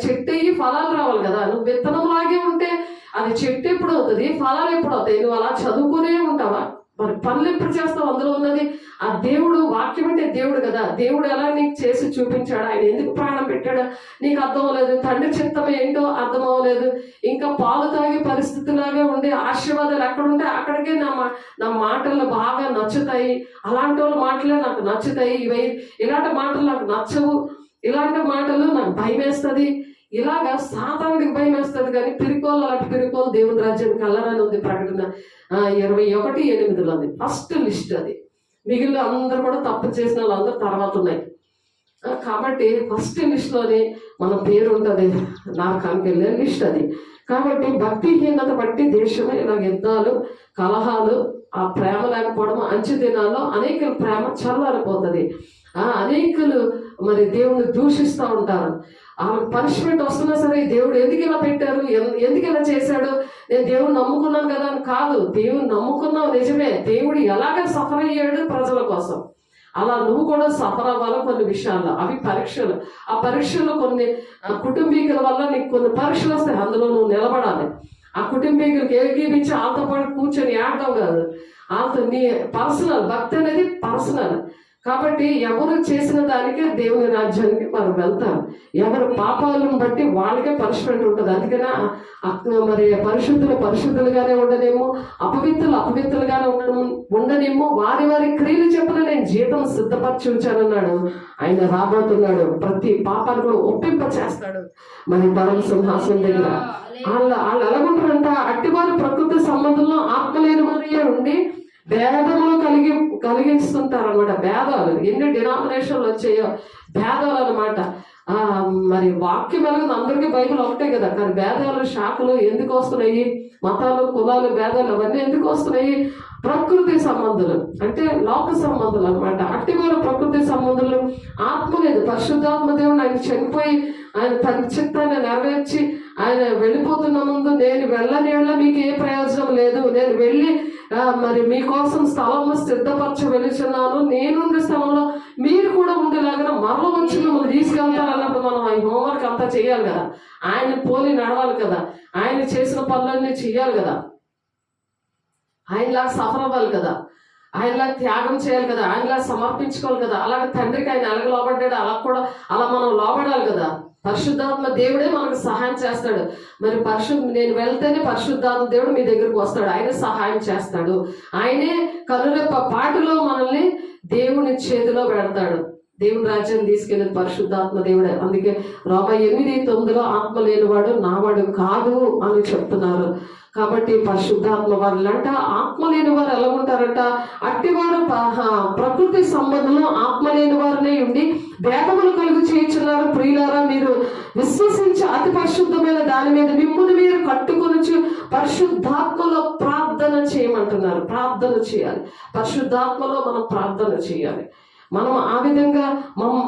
చెట్టు అయ్యి ఫలాలు రావాలి కదా. నువ్వు విత్తనం లాగే ఉంటే అది చెట్టు ఎప్పుడు అవుతుంది, ఫలాలు ఎప్పుడు అవుతాయి? నువ్వు అలా చదువుకునే ఉంటావా? మరి పనులు ఎప్పుడు చేస్తావు? అందులో ఉన్నది ఆ దేవుడు. వాక్యం అంటే దేవుడు కదా. దేవుడు ఎలా నీకు చేసి చూపించాడు, ఆయన ఎందుకు ప్రాణం పెట్టాడు నీకు అర్థం అవ్వలేదు. తండ్రి చిత్తం ఏంటో అర్థం అవ్వలేదు. ఇంకా పాలు తాగే పరిస్థితిలాగే ఉండే ఆశీర్వాదాలు ఎక్కడుంటే అక్కడికే నా మాటలు బాగా నచ్చుతాయి. అలాంటి వాళ్ళ మాటలే నాకు నచ్చుతాయి. ఇలాంటి మాటలు నాకు నచ్చవు. ఇలాంటి మాటలు నాకు భయం వేస్తుంది. ఇలాగా సాతానుడికి భయం వేస్తుంది. కానీ పిరికోలు అలాంటి పిరికోలు దేవుని రాజ్యానికి వెళ్ళరని ఉంది. ప్రకటన 21:8 ఉంది ఫస్ట్ లిస్ట్. అది మిగిలిన అందరూ కూడా తప్పు చేసిన వాళ్ళందరూ తర్వాత ఉన్నాయి. కాబట్టి ఫస్ట్ లిస్ట్లోనే మన పేరు ఉంటుంది, నరకానికి వెళ్ళే లిస్ట్ అది. కాబట్టి భక్తిహీనత బట్టి దేశమే ఇలా యుద్ధాలు, కలహాలు, ఆ ప్రేమ లేకపోవడం, అంచె దినాల్లో అనేకల ప్రేమ చల్లారిపోతుంది. అనేకులు మరి దేవుణ్ణి దూషిస్తూ ఉంటారు. వాళ్ళకి పనిష్మెంట్ వస్తున్నా సరే దేవుడు ఎందుకు ఇలా పెట్టారు, ఎందుకు ఇలా చేశాడు, నేను దేవుడిని నమ్ముకున్నాను కదా అని కాదు. దేవుని నమ్ముకున్నావు నిజమే, దేవుడు ఎలాగ సఫర్ అయ్యాడు ప్రజల కోసం. అలా నువ్వు కూడా సఫర్ అవ్వాలి కొన్ని విషయాల్లో. అవి పరీక్షలు. ఆ పరీక్షల్లో కొన్ని కుటుంబీకుల వల్ల నీకు కొన్ని పరీక్షలు వస్తాయి, అందులో నువ్వు నిలబడాలి. ఆ కుటుంబీకులకి ఏకీపించి వాళ్ళతో పాటు కూర్చొని ఆడటం కాదు, వాళ్ళతో నీ పర్సనల్ భక్తి అనేది పర్సనల్. కాబట్టి ఎవరు చేసిన దానికే దేవుని రాజ్యానికి మనం వెళ్తాం. ఎవరు పాపాలను బట్టి వాళ్ళకే పనిష్మెంట్ ఉంటుంది. అందుకనే మరి పరిశుద్ధులుగానే ఉండనేమో, అపవిత్రులుగానే ఉండనేమో. వారి క్రియలు చెప్పిన నేను జీతం సిద్ధపరిచి ఉంచానన్నాడు. ఆయన రాబోతున్నాడు, ప్రతి పాపాన్ని కూడా ఒప్పింప చేస్తాడు మరి పరమ సింహాసనం దగ్గర. వాళ్ళు ఎలాగుంటారంట, అట్టివారి ప్రకృతి సంబంధంలో ఆత్మలేని వారియే ఉండి భేదములు కలిగిస్తుంటారు అనమాట. భేదాలు ఎన్ని డినామినేషన్లు వచ్చాయో భేదాలు అనమాట. మరి వాక్యం వెలుగుంది, అందరికీ బైబిల్ ఒకటే కదా. కానీ భేదాలు, శాఖలు ఎందుకు వస్తున్నాయి? మతాలు, కులాలు, భేదాలు అవన్నీ ఎందుకు వస్తున్నాయి? ప్రకృతి సంబంధాలు అంటే లోక సంబంధాలు అనమాట. అట్టివారు ప్రకృతి సంబంధాలు. ఆత్మ లేదు, పరిశుద్ధాత్మ దేవుడు ఆయన చనిపోయి ఆయన తన చిత్తాన్ని నెరవేర్చి ఆయన వెళ్ళిపోతున్న ముందు నేను వెళ్ళని వల్ల మీకు ఏ ప్రయోజనం లేదు, నేను వెళ్ళి మరి మీకోసం స్థలంలో సిద్ధపరచ వెళుచున్నాను, నేనుండే స్థలంలో మీరు కూడా ఉండేలాగా మరల వచ్చి మిమ్మల్ని తీసుకెళ్తారన్నప్పుడు మనం ఈ హోంవర్క్ అంతా చేయాలి కదా. ఆయన పోలి నడవాలి కదా, ఆయన చేసిన పనులన్నీ చెయ్యాలి కదా, ఆయనలాగా సఫర్ అవ్వాలి కదా, ఆయనలా త్యాగం చేయాలి కదా, ఆయనలా సమర్పించుకోవాలి కదా. అలాగే తండ్రికి ఆయన ఎలాగ లోబడ్డాడు అలా మనం లోబడాలి కదా. పరిశుద్ధాత్మ దేవుడే మనకు సహాయం చేస్తాడు. మరి నేను వెళ్తేనే పరిశుద్ధాత్మ దేవుడు మీ దగ్గరకు వస్తాడు, ఆయన సహాయం చేస్తాడు. ఆయనే కనురెప్ప పాటులో మనల్ని దేవుని చేతిలో పెడతాడు. దేవుని రాజ్యాన్ని తీసుకెళ్ళేది పరిశుద్ధాత్మ దేవుడే. అందుకే రోమా 8:9 ఆత్మ లేనివాడు నావాడు కాదు అని చెప్తున్నారు. కాబట్టి పరిశుద్ధాత్మ వాళ్ళంట ఆత్మ లేని వారు ఎలా ఉంటారంట, అట్టివారు ప్రకృతి సంబంధంలో ఆత్మ లేని వారినే ఉండి భేదములు కలుగు చేయుచున్నారు. ప్రియులారా, మీరు విశ్వసించి అతి పరిశుద్ధమైన దాని మీద మిమ్మును మీరు కట్టుకొనుచు పరిశుద్ధాత్మలో ప్రార్థన చేయమంటున్నారు. ప్రార్థన చేయాలి, పరిశుద్ధాత్మలో మనం ప్రార్థన చేయాలి. మనం ఆ విధంగా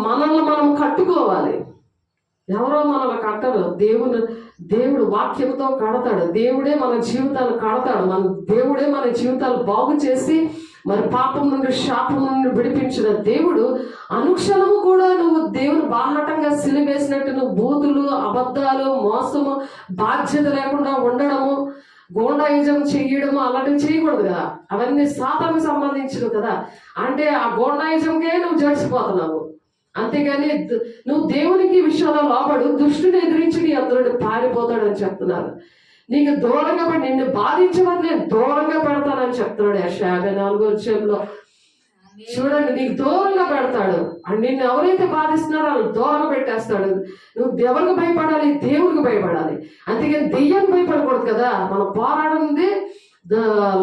మనల్ని మనం కట్టుకోవాలి. ఎవరో మనల్ని కట్టరు, దేవుడు వాక్యంతో కడతాడు. దేవుడే మన జీవితాలు కడతాడు. దేవుడే మన జీవితాలు బాగు చేసి మరి పాపం నుండి శాపం నుండి విడిపించిన దేవుడు అనుక్షణము కూడా నువ్వు దేవుని బాహాటంగా సిలివేసినట్టు నువ్వు బూతులు, అబద్ధాలు, మోసము, బాధ్యత లేకుండా ఉండడము, గోండాయిజం చెయ్యడము అలాంటివి చేయకూడదు కదా. అవన్నీ సాతానుకు సంబంధించినవి కదా. అంటే ఆ గోండాయిజంకే నువ్వు జడిసిపోతున్నావు. అంతేగాని నువ్వు దేవునికి విషయంలో లోబడు, దుష్టుని ఎదిరించి నీ అతనుడు పారిపోతాడని చెప్తున్నారు. నీకు దూరంగా నిన్ను బాధించేవారు నేను దూరంగా పెడతానని చెప్తున్నాడు యెషయా 54:4. చూడండి, నీకు దూరంగా పెడతాడు. నిన్ను ఎవరైతే బాధిస్తున్నారో వాళ్ళు దూరంగా పెట్టేస్తాడు. నువ్వు ఎవరికి భయపడాలి? దేవుడికి భయపడాలి. అంతేగాని దెయ్యానికి భయపడకూడదు కదా. మనం పోరాడింది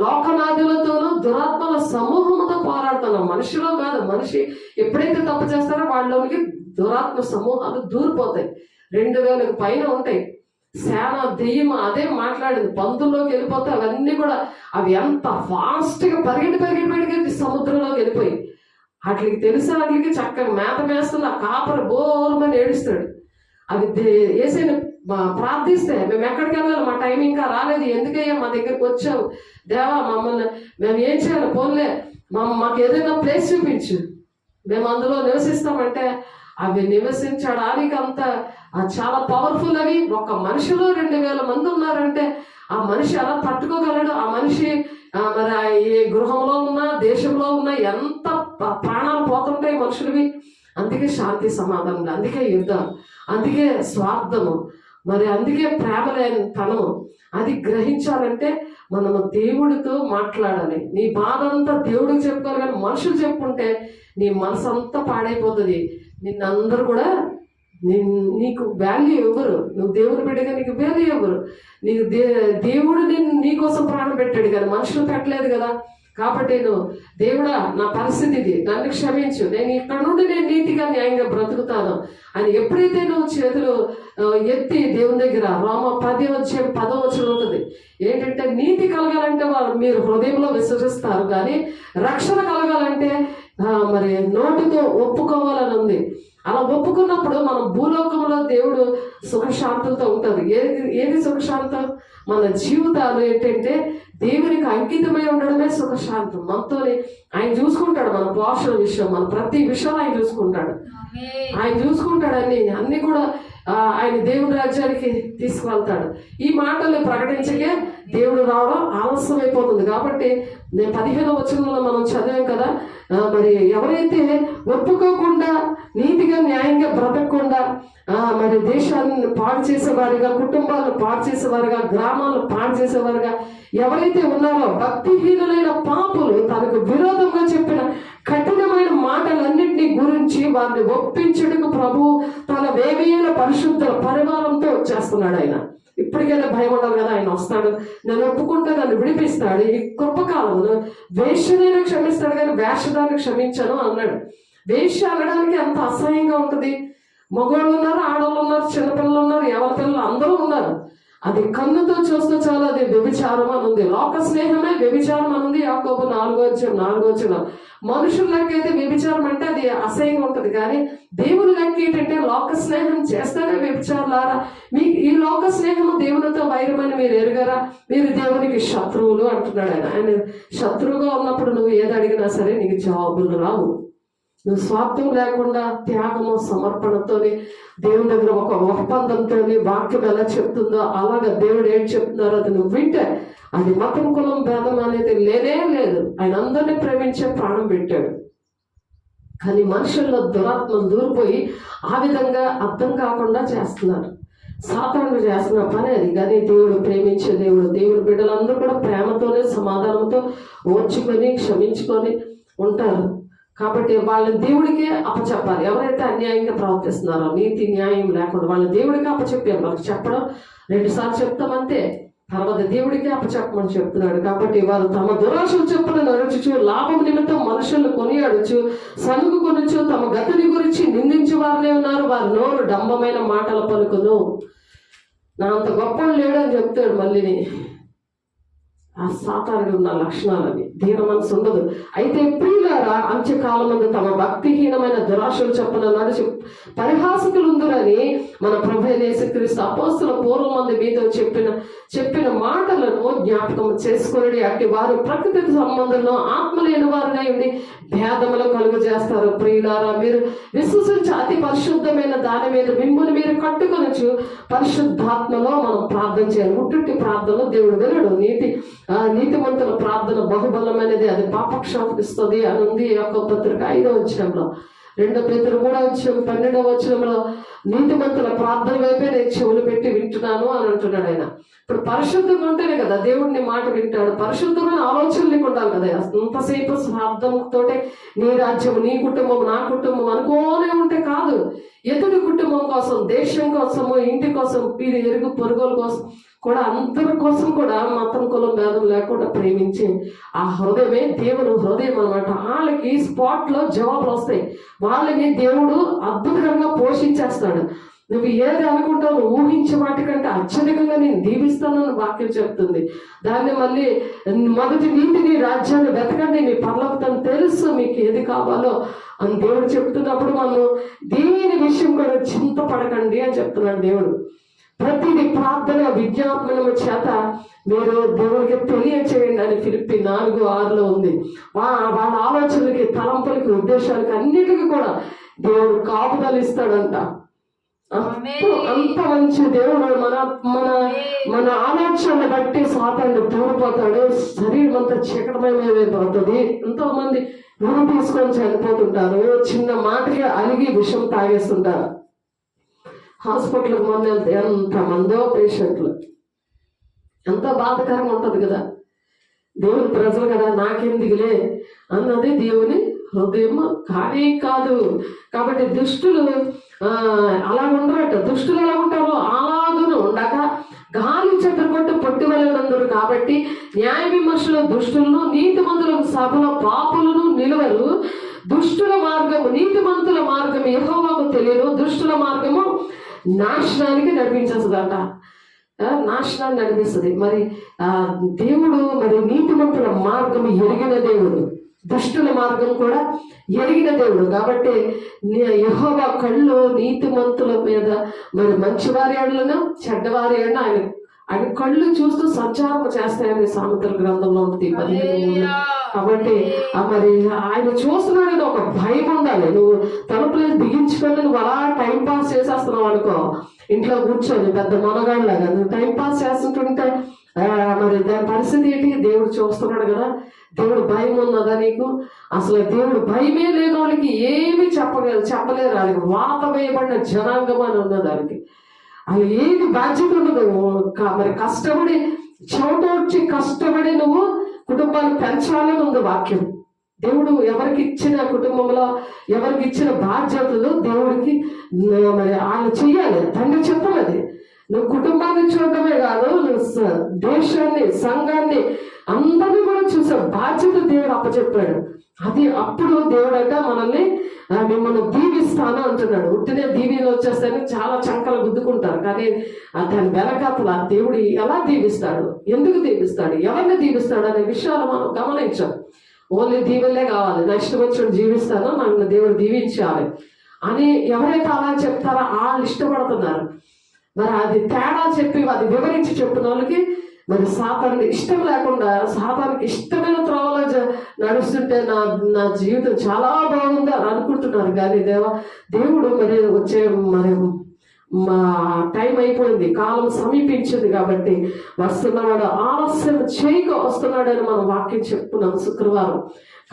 లోకనాథులతోనూ దురాత్మల సమూహంతో పోరాడుతున్నాం, మనిషిలో కాదు. మనిషి ఎప్పుడైతే తప్పు చేస్తారో వాళ్ళలోనికి దురాత్మ సమూహాలు దూరిపోతాయి. 2000కు పైన ఉంటాయి. సేన దెయ్యం అదే మాట్లాడింది, పందుల్లోకి వెళ్ళిపోతే అవన్నీ కూడా అవి ఎంత ఫాస్ట్గా పరిగెట్టి సముద్రంలోకి వెళ్ళిపోయి వాటికి తెలుసా, వాటికి చక్కగా మేత మేస్తున్న కాపరి బోర్మని ఏడుస్తాడు. అవి ఏసైనా ప్రార్థిస్తే మేము ఎక్కడికి వెళ్ళాలి, మా టైం ఇంకా రాలేదు, ఎందుకయ్యా మా దగ్గరికి వచ్చావు దేవా, మమ్మల్ని మేము ఏం చేయాలి, పోన్లే మాకు ఏదైనా ప్లేస్ చూపించు, మేము అందులో నివసిస్తామంటే అవి నివసించడానికి అంత చాలా పవర్ఫుల్. అవి ఒక మనిషిలో 2000 మంది ఉన్నారంటే ఆ మనిషి ఎలా తట్టుకోగలడు? ఆ మనిషి మరి ఏ గృహంలో ఉన్నా దేశంలో ఉన్నా ఎంత ప్రాణాలు పోతుంటాయి మనుషులవి. అందుకే శాంతి సమాధానం, అందుకే యుద్ధం, అందుకే స్వార్థము, మరి అందుకే ప్రేమ లేని తనము. అది గ్రహించాలంటే మనము దేవుడితో మాట్లాడాలి. నీ బాధ అంతా దేవుడికి చెప్పుకోవాలి. కానీ మనుషులు చెప్పుకుంటే నీ మనసు అంతా పాడైపోతుంది. నిన్నందరూ కూడా నీకు వాల్యూ ఇవ్వరు. నువ్వు దేవుని బిడ్డగా నీకు వాల్యూ ఇవ్వరు. నీకు దేవుడు నీకోసం ప్రాణం పెట్టాడు కదా, మనుషులు పెట్టలేదు కదా. కాబట్టి నువ్వు దేవుడా నా పరిస్థితి ఇది, నన్ను క్షమించు, నేను ఇక్కడ నుండి నేను నీతిగా న్యాయంగా బ్రతుకుతాను అని ఎప్పుడైతే నువ్వు చేతులు ఎత్తి దేవుని దగ్గర రోమా 10:10 ఉంటుంది ఏంటంటే, నీతి కలగాలంటే మీరు హృదయంలో విశ్వసిస్తారు, కానీ రక్షణ కలగాలంటే మరి నోటితో ఒప్పుకోవాలని ఉంది. అలా ఒప్పుకున్నప్పుడు మనం భూలోకంలో దేవుడు సుఖశాంతులతో ఉంటుంది. ఏది సుఖశాంతం? మన జీవితాలు ఏంటంటే దేవునికి అంకితమై ఉండడమే సుఖశాంతం. మనతోనే ఆయన చూసుకుంటాడు, మన పోషణ విషయం, మన ప్రతి విషయం ఆయన చూసుకుంటాడు. ఆయన చూసుకుంటాడు అన్ని కూడా ఆయన దేవుని రాజ్యానికి తీసుకువెళ్తాడు. ఈ మాటలు ప్రకటించకే దేవుడు రావడం ఆలస్యం అయిపోతుంది. కాబట్టి నేను 15వ వచనంలో మనం చదివాం కదా, మరి ఎవరైతే ఒప్పుకోకుండా నీతిగా న్యాయంగా బ్రతకకుండా మరి దేశాన్ని పాడు చేసేవారుగా, కుటుంబాలను పాడు చేసేవారుగా, గ్రామాలను పాడు చేసేవారుగా ఎవరైతే ఉన్నారో, భక్తిహీనులైన పాపులు తనకు విరోధంగా చెప్పిన కఠినమైన మాటలన్నింటినీ గురించి వారిని ఒప్పించుటకు ప్రభు తన వేవేల పరిశుద్ధ పరివారంతో వచ్చేస్తున్నాడు. ఆయన ఇప్పటికైనా భయం ఉండాలి కదా, ఆయన వస్తాడు, నన్ను ఒప్పుకుంటే నన్ను విడిపిస్తాడు. ఈ కృపకాలంలో వేష్యనైనా క్షమిస్తాడు కానీ వేషధాన్ని క్షమించను అన్నాడు. వేష్య అనడానికి అంత అసహ్యంగా ఉంటుంది. మగవాళ్ళు ఉన్నారు, ఆడవాళ్ళు ఉన్నారు, చిన్నపిల్లలు ఉన్నారు, ఎవరి పిల్లలు అందరూ ఉన్నారు. అది కన్నుతో చూస్తూ చాలా అది వ్యభిచారం అని ఉంది. లోక స్నేహమే వ్యభిచారం అని ఉంది. యాకోబు 4:4. మనుషుల లెక్క అయితే వ్యభిచారం అంటే అది అసహ్యంగా ఉంటుంది, కానీ దేవుని లెక్క ఏంటంటే లోక స్నేహం చేస్తేనే వ్యభిచారులారా, మీకు ఈ లోక స్నేహము దేవునితో వైరమని మీరు ఎరుగరా, మీరు దేవునికి శత్రువులు అంటున్నాడు ఆయన. ఆయన శత్రువుగా ఉన్నప్పుడు నువ్వు ఏది అడిగినా సరే నీకు జవాబులు రావు. నువ్వు స్వార్థం లేకుండా త్యాగము సమర్పణతోని దేవుని దగ్గర ఒక ఒప్పందంతో వాక్యం ఎలా చెప్తుందో అలాగా దేవుడు ఏం చెప్తున్నారో అది నువ్వు వింటే అది మతం కులం భేదం అనేది లేనే లేదు. ఆయన అందరినీ ప్రేమించే ప్రాణం పెట్టాడు. కానీ మనుషుల్లో దురాత్మ దూరిపోయి ఆ విధంగా అర్థం కాకుండా చేస్తున్నారు. సాతానుడు చేస్తున్న పని అది. కానీ దేవుడు ప్రేమించే దేవుడు, దేవుడి బిడ్డలందరూ కూడా ప్రేమతోనే సమాధానంతో ఓర్చుకొని క్షమించుకొని ఉంటారు. కాబట్టి వాళ్ళని దేవుడికే అప్పచెప్పాలి. ఎవరైతే అన్యాయంగా ప్రవర్తిస్తున్నారో, నీతి న్యాయం లేకుండా వాళ్ళని దేవుడికే అప్పచెప్పారు. వాళ్ళకి చెప్పడం 2 సార్లు చెప్తామంతే, తర్వాత దేవుడికే అప్పచెప్పమని చెప్తున్నాడు. కాబట్టి వారు తమ దురాశలు చెప్పున నడుచుచు లాభం నిమిత్తం మనుషులను కొనియాడుచు సనుగు కొనుచు తమ గతిని గురించి నిందించే వారినే ఉన్నారు. వారి నోరు డంబమైన మాటల పలుకును. నా అంత గొప్ప లేడు అని చెప్తాడు. మళ్ళీని ఆ సాతానుడు ఉన్న లక్షణాలని దీన మనసు ఉండదు. అయితే ప్రియులారా, అంత్యకాలం ముందు తమ భక్తిహీనమైన దురాశలు చొప్పున నడిచి పరిహాసకులు ఉందరని మన ప్రభు యేసుక్రీస్తు అపోస్తల పూర్వం మంది మీతో చెప్పిన మాటలను జ్ఞాపకం చేసుకుని అట్టి వారు ప్రకృతి సంబంధంలో ఆత్మ లేని వారినై ఉండి భేదములు కలుగు చేస్తారు. ప్రియులారా, మీరు విశ్వసించి అతి పరిశుద్ధమైన దాని మీద మిమ్మల్ని మీరు కట్టుకొనొచ్చు. పరిశుద్ధాత్మలో మనం ప్రార్థన చేయాలి. ఉట్టుట్టి ప్రార్థనలో దేవుడు వినడు. నీతిమంతుల ప్రార్థన బహుబలమైనది, అది పాపక్షాపిస్తుంది అని ఉంది. యొక్క పత్రిక 5వ వచనంలో, 2 పేతురు 3:12 వచనంలో నీతిమంతుల ప్రార్థన వైపే నేను చెవులు పెట్టి వింటున్నాను అని అంటున్నాడు ఆయన. ఇప్పుడు పరిశుద్ధంగా ఉంటేనే కదా దేవుడిని మాట వింటాడు. పరిశుద్ధమైన ఆలోచనలు నీకు ఉండాలి కదా. అంతసేపు స్వార్థంతోటే నీ రాజ్యం, నీ కుటుంబం, నా కుటుంబం అనుకోనే ఉంటే కాదు. ఎదుటి కుటుంబం కోసం, దేశం కోసము, ఇంటి కోసం, వీరి ఎరుగు పొరుగుల కోసం కూడా, అందరి కోసం కూడా మతం కులం భేదం లేకుండా ప్రేమించి ఆ హృదయమే దేవుడు హృదయం అనమాట. వాళ్ళకి స్పాట్ లో జవాబులు వస్తాయి. వాళ్ళని దేవుడు అద్భుతంగా పోషించేస్తాడు. నువ్వు ఏది అనుకుంటావు, ఊహించే వాటికంటే అత్యధికంగా నేను దీవిస్తానని వాక్యం చెప్తుంది. దాన్ని మళ్ళీ మొదటి నీతిని రాజ్యాన్ని వెతకండి, మీ పర్లోకం తెలుసు మీకు ఏది కావాలో అని దేవుడు చెప్తున్నప్పుడు మనం దేని విషయం కూడా చింతపడకండి అని చెప్తున్నాడు దేవుడు. ప్రతిది ప్రార్థన విజ్ఞాపనము చేత మీరు దేవునికి తెలియచేయండి అని ఫిలిప్పి 4:6 ఉంది. వాళ్ళ ఆలోచనలకి, తలంపులకి, ఉద్దేశాలకి అన్నిటికీ కూడా దేవుడు కాపుదలు ఇస్తాడంట. అంత మంచి దేవుడు. మన మన మన ఆలోచనలు బట్టి సాతాను దూరిపోతాడు. శరీరం అంతా చీకటమయమైపోతుంది. ఎంతో మంది ఊరు తీసుకొని చనిపోతుంటారు. చిన్న మాటగా అలిగి విషం తాగేస్తుంటారు. హాస్పిటల్కి మొన్న వెళ్తే ఎంతమందో పేషెంట్లు, ఎంతో బాధకరంగా ఉంటుంది కదా. దేవుని ప్రజలు కదా, నాకెందుకులే అన్నది దేవుని హృదయం కానీ కాదు. కాబట్టి దుష్టులు అలా ఉండరట. దుష్టులు ఎలా ఉంటారో అలాగును ఉండక గాలి చెదరగొట్టు పొట్టి వలనందరు. కాబట్టి న్యాయ విమర్శలో దుష్టులను, నీతిమంతులకు సభలో పాపులను నిలువరు. దుష్టుల మార్గము, నీతిమంతుల మార్గము యెహోవాకు తెలియదు. దుష్టుల మార్గము నాశనానికి నడిపించేస్తుందట. నాశనాన్ని నడిపిస్తుంది. మరి దేవుడు మరి నీతిమంతుల మార్గం ఎరిగిన దేవుడు, దుష్టుల మార్గం కూడా ఎరిగిన దేవుడు. కాబట్టి యెహోవా కళ్ళు నీతిమంతుల మీద, మరి మంచివారి ఏళ్ళను చెడ్డవారి ఏళ్ళను ఆయన కళ్ళు చూస్తూ సంచారం చేస్తాయని సామెతల గ్రంథంలో ఉంటుంది 15. కాబట్టి మరి ఆయన చూస్తున్నాడని ఒక భయం ఉండాలి. నువ్వు తలుపులు బిగించుకొని నువ్వు అలా టైం పాస్ చేసేస్తున్నావు అనుకో, ఇంట్లో కూర్చొని పెద్ద మనగాళ్ళగా నువ్వు టైం పాస్ చేస్తుంటుంటే మరి దాని పరిస్థితి ఏంటి? దేవుడు చూస్తున్నాడు కదా. దేవుడు భయం ఉన్నదా నీకు? అసలు దేవుడు భయమే లేని వాళ్ళకి ఏమి చెప్పలేరు. వాళ్ళకి వాత వేయబడిన జనాంగం అని ఉన్నది. దానికి అది ఏది బాధ్యత ఉండదు. మరి కష్టపడి చెమటోడ్చి కష్టపడి నువ్వు కుటుంబాన్ని పెంచాలని ఉంది వాక్యం. దేవుడు ఎవరికి ఇచ్చిన కుటుంబంలో ఎవరికి ఇచ్చిన బాధ్యతలు దేవుడికి మరి వాళ్ళు చెయ్యాలి. తండ్రి చెప్పలేదు. నువ్వు కుటుంబాన్ని చూడటమే కాదు, నువ్వు దేశాన్ని, సంఘాన్ని, అందరినీ కూడా చూసే బాధ్యత దేవుడు అప్పచెప్పాడు. అది అప్పుడు దేవుడట మనల్ని మిమ్మల్ని దీవిస్తాను అంటున్నాడు. ఉట్టినే దీవెనలు వచ్చేస్తాయని చాలా చంకలు గుద్దుకుంటారు. కానీ దాని వెనకాతల దేవుడు ఎలా దీవిస్తాడు, ఎందుకు దీవిస్తాడు, ఎవరిని దీవిస్తాడు అనే విషయాలు మనం గమనించాం. ఓన్లీ దీవెనలే కావాలి, నెక్స్ట్ వచ్చి జీవిస్తాను, నన్ను దేవుడు దీవించాలి అని ఎవరైతే అలా చెప్తారో వాళ్ళు ఇష్టపడుతున్నారు. మరి అది తేడా చెప్పి అది వివరించి చెప్పిన వాళ్ళకి మరి సాతానికి ఇష్టం లేకుండా, సాతానికి ఇష్టమైన త్రోవలో నడుస్తుంటే నా జీవితం చాలా బాగుంది అని అనుకుంటున్నారు. కానీ దేవుడు మరి వచ్చే మరి మా టైం అయిపోయింది, కాలం సమీపించింది. కాబట్టి వస్తున్నవాడు ఆలస్యం చేయక వస్తున్నాడని మనం వాక్యం చెప్పుకున్నాం శుక్రవారం.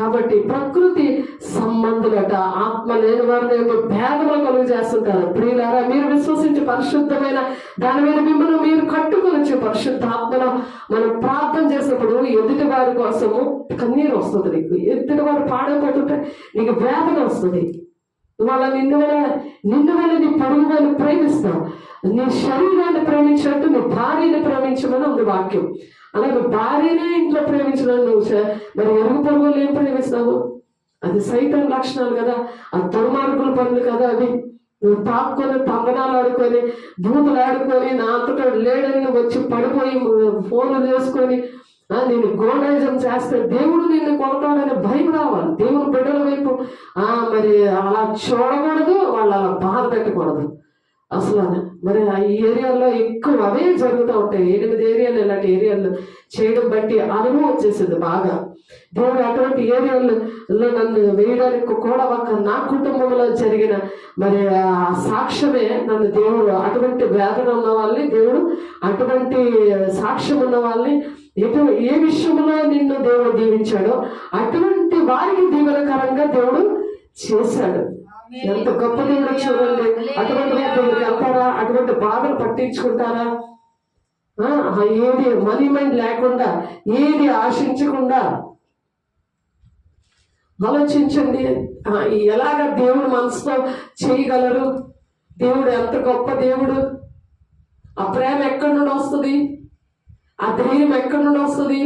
కాబట్టి ప్రకృతి సంబంధులట, ఆత్మ లేని వారిని భేదములు కలుగు చేస్తుంటారు. ప్రియులారా, మీరు విశ్వసించి పరిశుద్ధమైన దాని మీద మిమ్మల్ని మీరు కట్టుకొని పరిశుద్ధాత్మలో మనం ప్రార్థన చేసినప్పుడు ఎదుటి వారి కోసము కన్నీరు వస్తుంది. నీకు ఎదుటి వారు పాడైపోతుంటే నీకు వేదన వస్తుంది. వాళ్ళ నిన్ను వల్ల నీ పొరుగు వాళ్ళని ప్రేమిస్తావు. నీ శరీరాన్ని ప్రేమించినట్టు నీ భార్యని ప్రేమించమని ఉంది వాక్యం. అలాగే భార్యనే ఇంట్లో ప్రేమించడం నువ్వు మరి ఎరుగు పొరుగులు ఏం ప్రేమిస్తావు? అది సైతాన్ లక్షణాలు కదా, అది దుర్మార్గుల పనులు కదా. అవి నువ్వు తాక్కుని తంగనాలు ఆడుకొని బూతులు ఆడుకొని నా అంతటా లేడని వచ్చి పడిపోయి ఫోన్లు చేసుకొని నేను గోండాయిజం చేస్తే దేవుడు నిన్ను కొడతాడనే భయం రావాలి. దేవుని బిడ్డల వైపు మరి అలా చూడకూడదు, వాళ్ళు అలా బాధ పెట్టకూడదు అసలు. మరి ఈ ఏరియాల్లో ఎక్కువ అవే జరుగుతూ ఉంటాయి. 8 ఏరియాలు ఇలాంటి ఏరియాలు చేయడం బట్టి అనుభవం వచ్చేసింది బాగా. దేవుడు అటువంటి ఏరియాల్లో నన్ను వేయడానికి కూడా నా కుటుంబంలో జరిగిన మరి ఆ సాక్ష్యమే నన్ను దేవుడు అటువంటి వేదన ఉన్న వాళ్ళని, దేవుడు అటువంటి సాక్ష్యం ఉన్న వాళ్ళని, ఏ విషయంలో నిన్ను దేవుడు దీవించాడో అటువంటి వారికి దీవెనకరంగా దేవుడు చేశాడు. ఎంత గొప్ప దేవుడు చూడండి. అటువంటి దగ్గరికి వెళ్తారా? అటువంటి బాధలు పట్టించుకుంటారా? ఏది మనీ మైండ్ లేకుండా, ఏది ఆశించకుండా ఆలోచించండి. ఎలాగ దేవుడు మనసుతో చేయగలరు? దేవుడు ఎంత గొప్ప దేవుడు! ఆ ప్రేమ ఎక్కడి నుండి వస్తుంది? ఆ ధైర్యం ఎక్కడి నుండి వస్తుంది?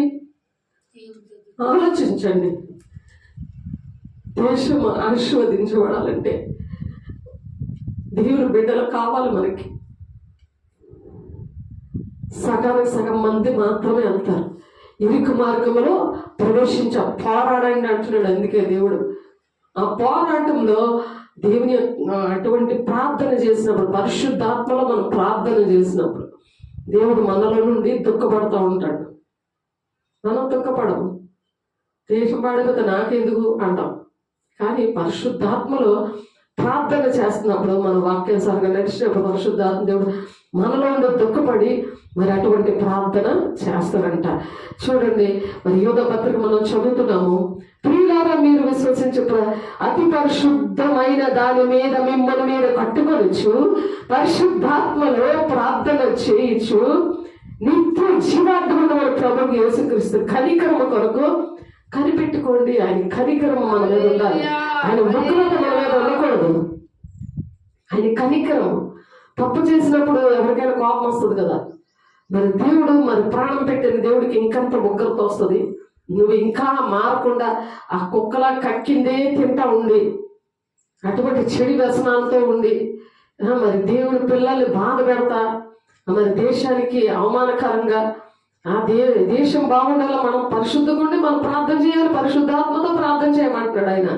ఆలోచించండి. దేశం ఆశీర్వదించబడాలంటే దేవుని బిడ్డలు కావాలి మనకి. సగానికి సగం మంది మాత్రమే వెళ్తారు. ఇరుకు మార్గంలో ప్రవేశించ పోరాడండి అంటున్నాడు. అందుకే దేవుడు ఆ పోరాటంలో దేవుని అటువంటి ప్రార్థన చేసినప్పుడు, పరిశుద్ధాత్మలో మనం ప్రార్థన చేసినప్పుడు దేవుడు మనలో నుండి దుఃఖపడుతూ ఉంటాడు. మనం దుఃఖపడము. దేశం పాడిపోతే నాకెందుకు అంటాం. కానీ పరిశుద్ధాత్మలో ప్రార్థన చేస్తున్నప్పుడు, మన వాక్యానుసారంగా నడిచినప్పుడు పరిశుద్ధాత్మ దేవుడు మనలో ఉండి దుఃఖపడి మరి అటువంటి ప్రార్థన చేస్తారంట. చూడండి, మరి యూదా పత్రిక మనం చదువుతున్నాము. ప్రియులారా, మీరు విశ్వసించు అతి పరిశుద్ధమైన దాని మీద మిమ్మల్ని మీరు కట్టుకొనొచ్చు, పరిశుద్ధాత్మలో ప్రార్థన చేయొచ్చు, నిత్య జీవార్థమైన మన ప్రభువు యేసుక్రీస్తు కనికరము కొరకు కనిపెట్టుకోండి. ఆయన కనికరము మన మీద ఉండాలి. ఆయన ఉగ్రత మన మీద ఉండకూడదు. ఆయన కనికరం. తప్పు చేసినప్పుడు ఎవరికైనా కోపం వస్తుంది కదా. మరి దేవుడు, మరి ప్రాణం పెట్టిన దేవుడికి ఇంకంత ఉగ్రత వస్తుంది. నువ్వు ఇంకా మారకుండా ఆ కుక్కలా కక్కిందే తింటా ఉండి, అటువంటి చెడు వ్యసనాలతో ఉండి, మరి దేవుడి పిల్లల్ని బాధ పెడతా, మరి దేశానికి అవమానకరంగా, ఆ దేశం బాగుండాలి. మనం పరిశుద్ధంగా ఉండి మనం ప్రార్థన చేయాలి. పరిశుద్ధాత్మతో ప్రార్థన చేయమంటున్నాడు ఆయన.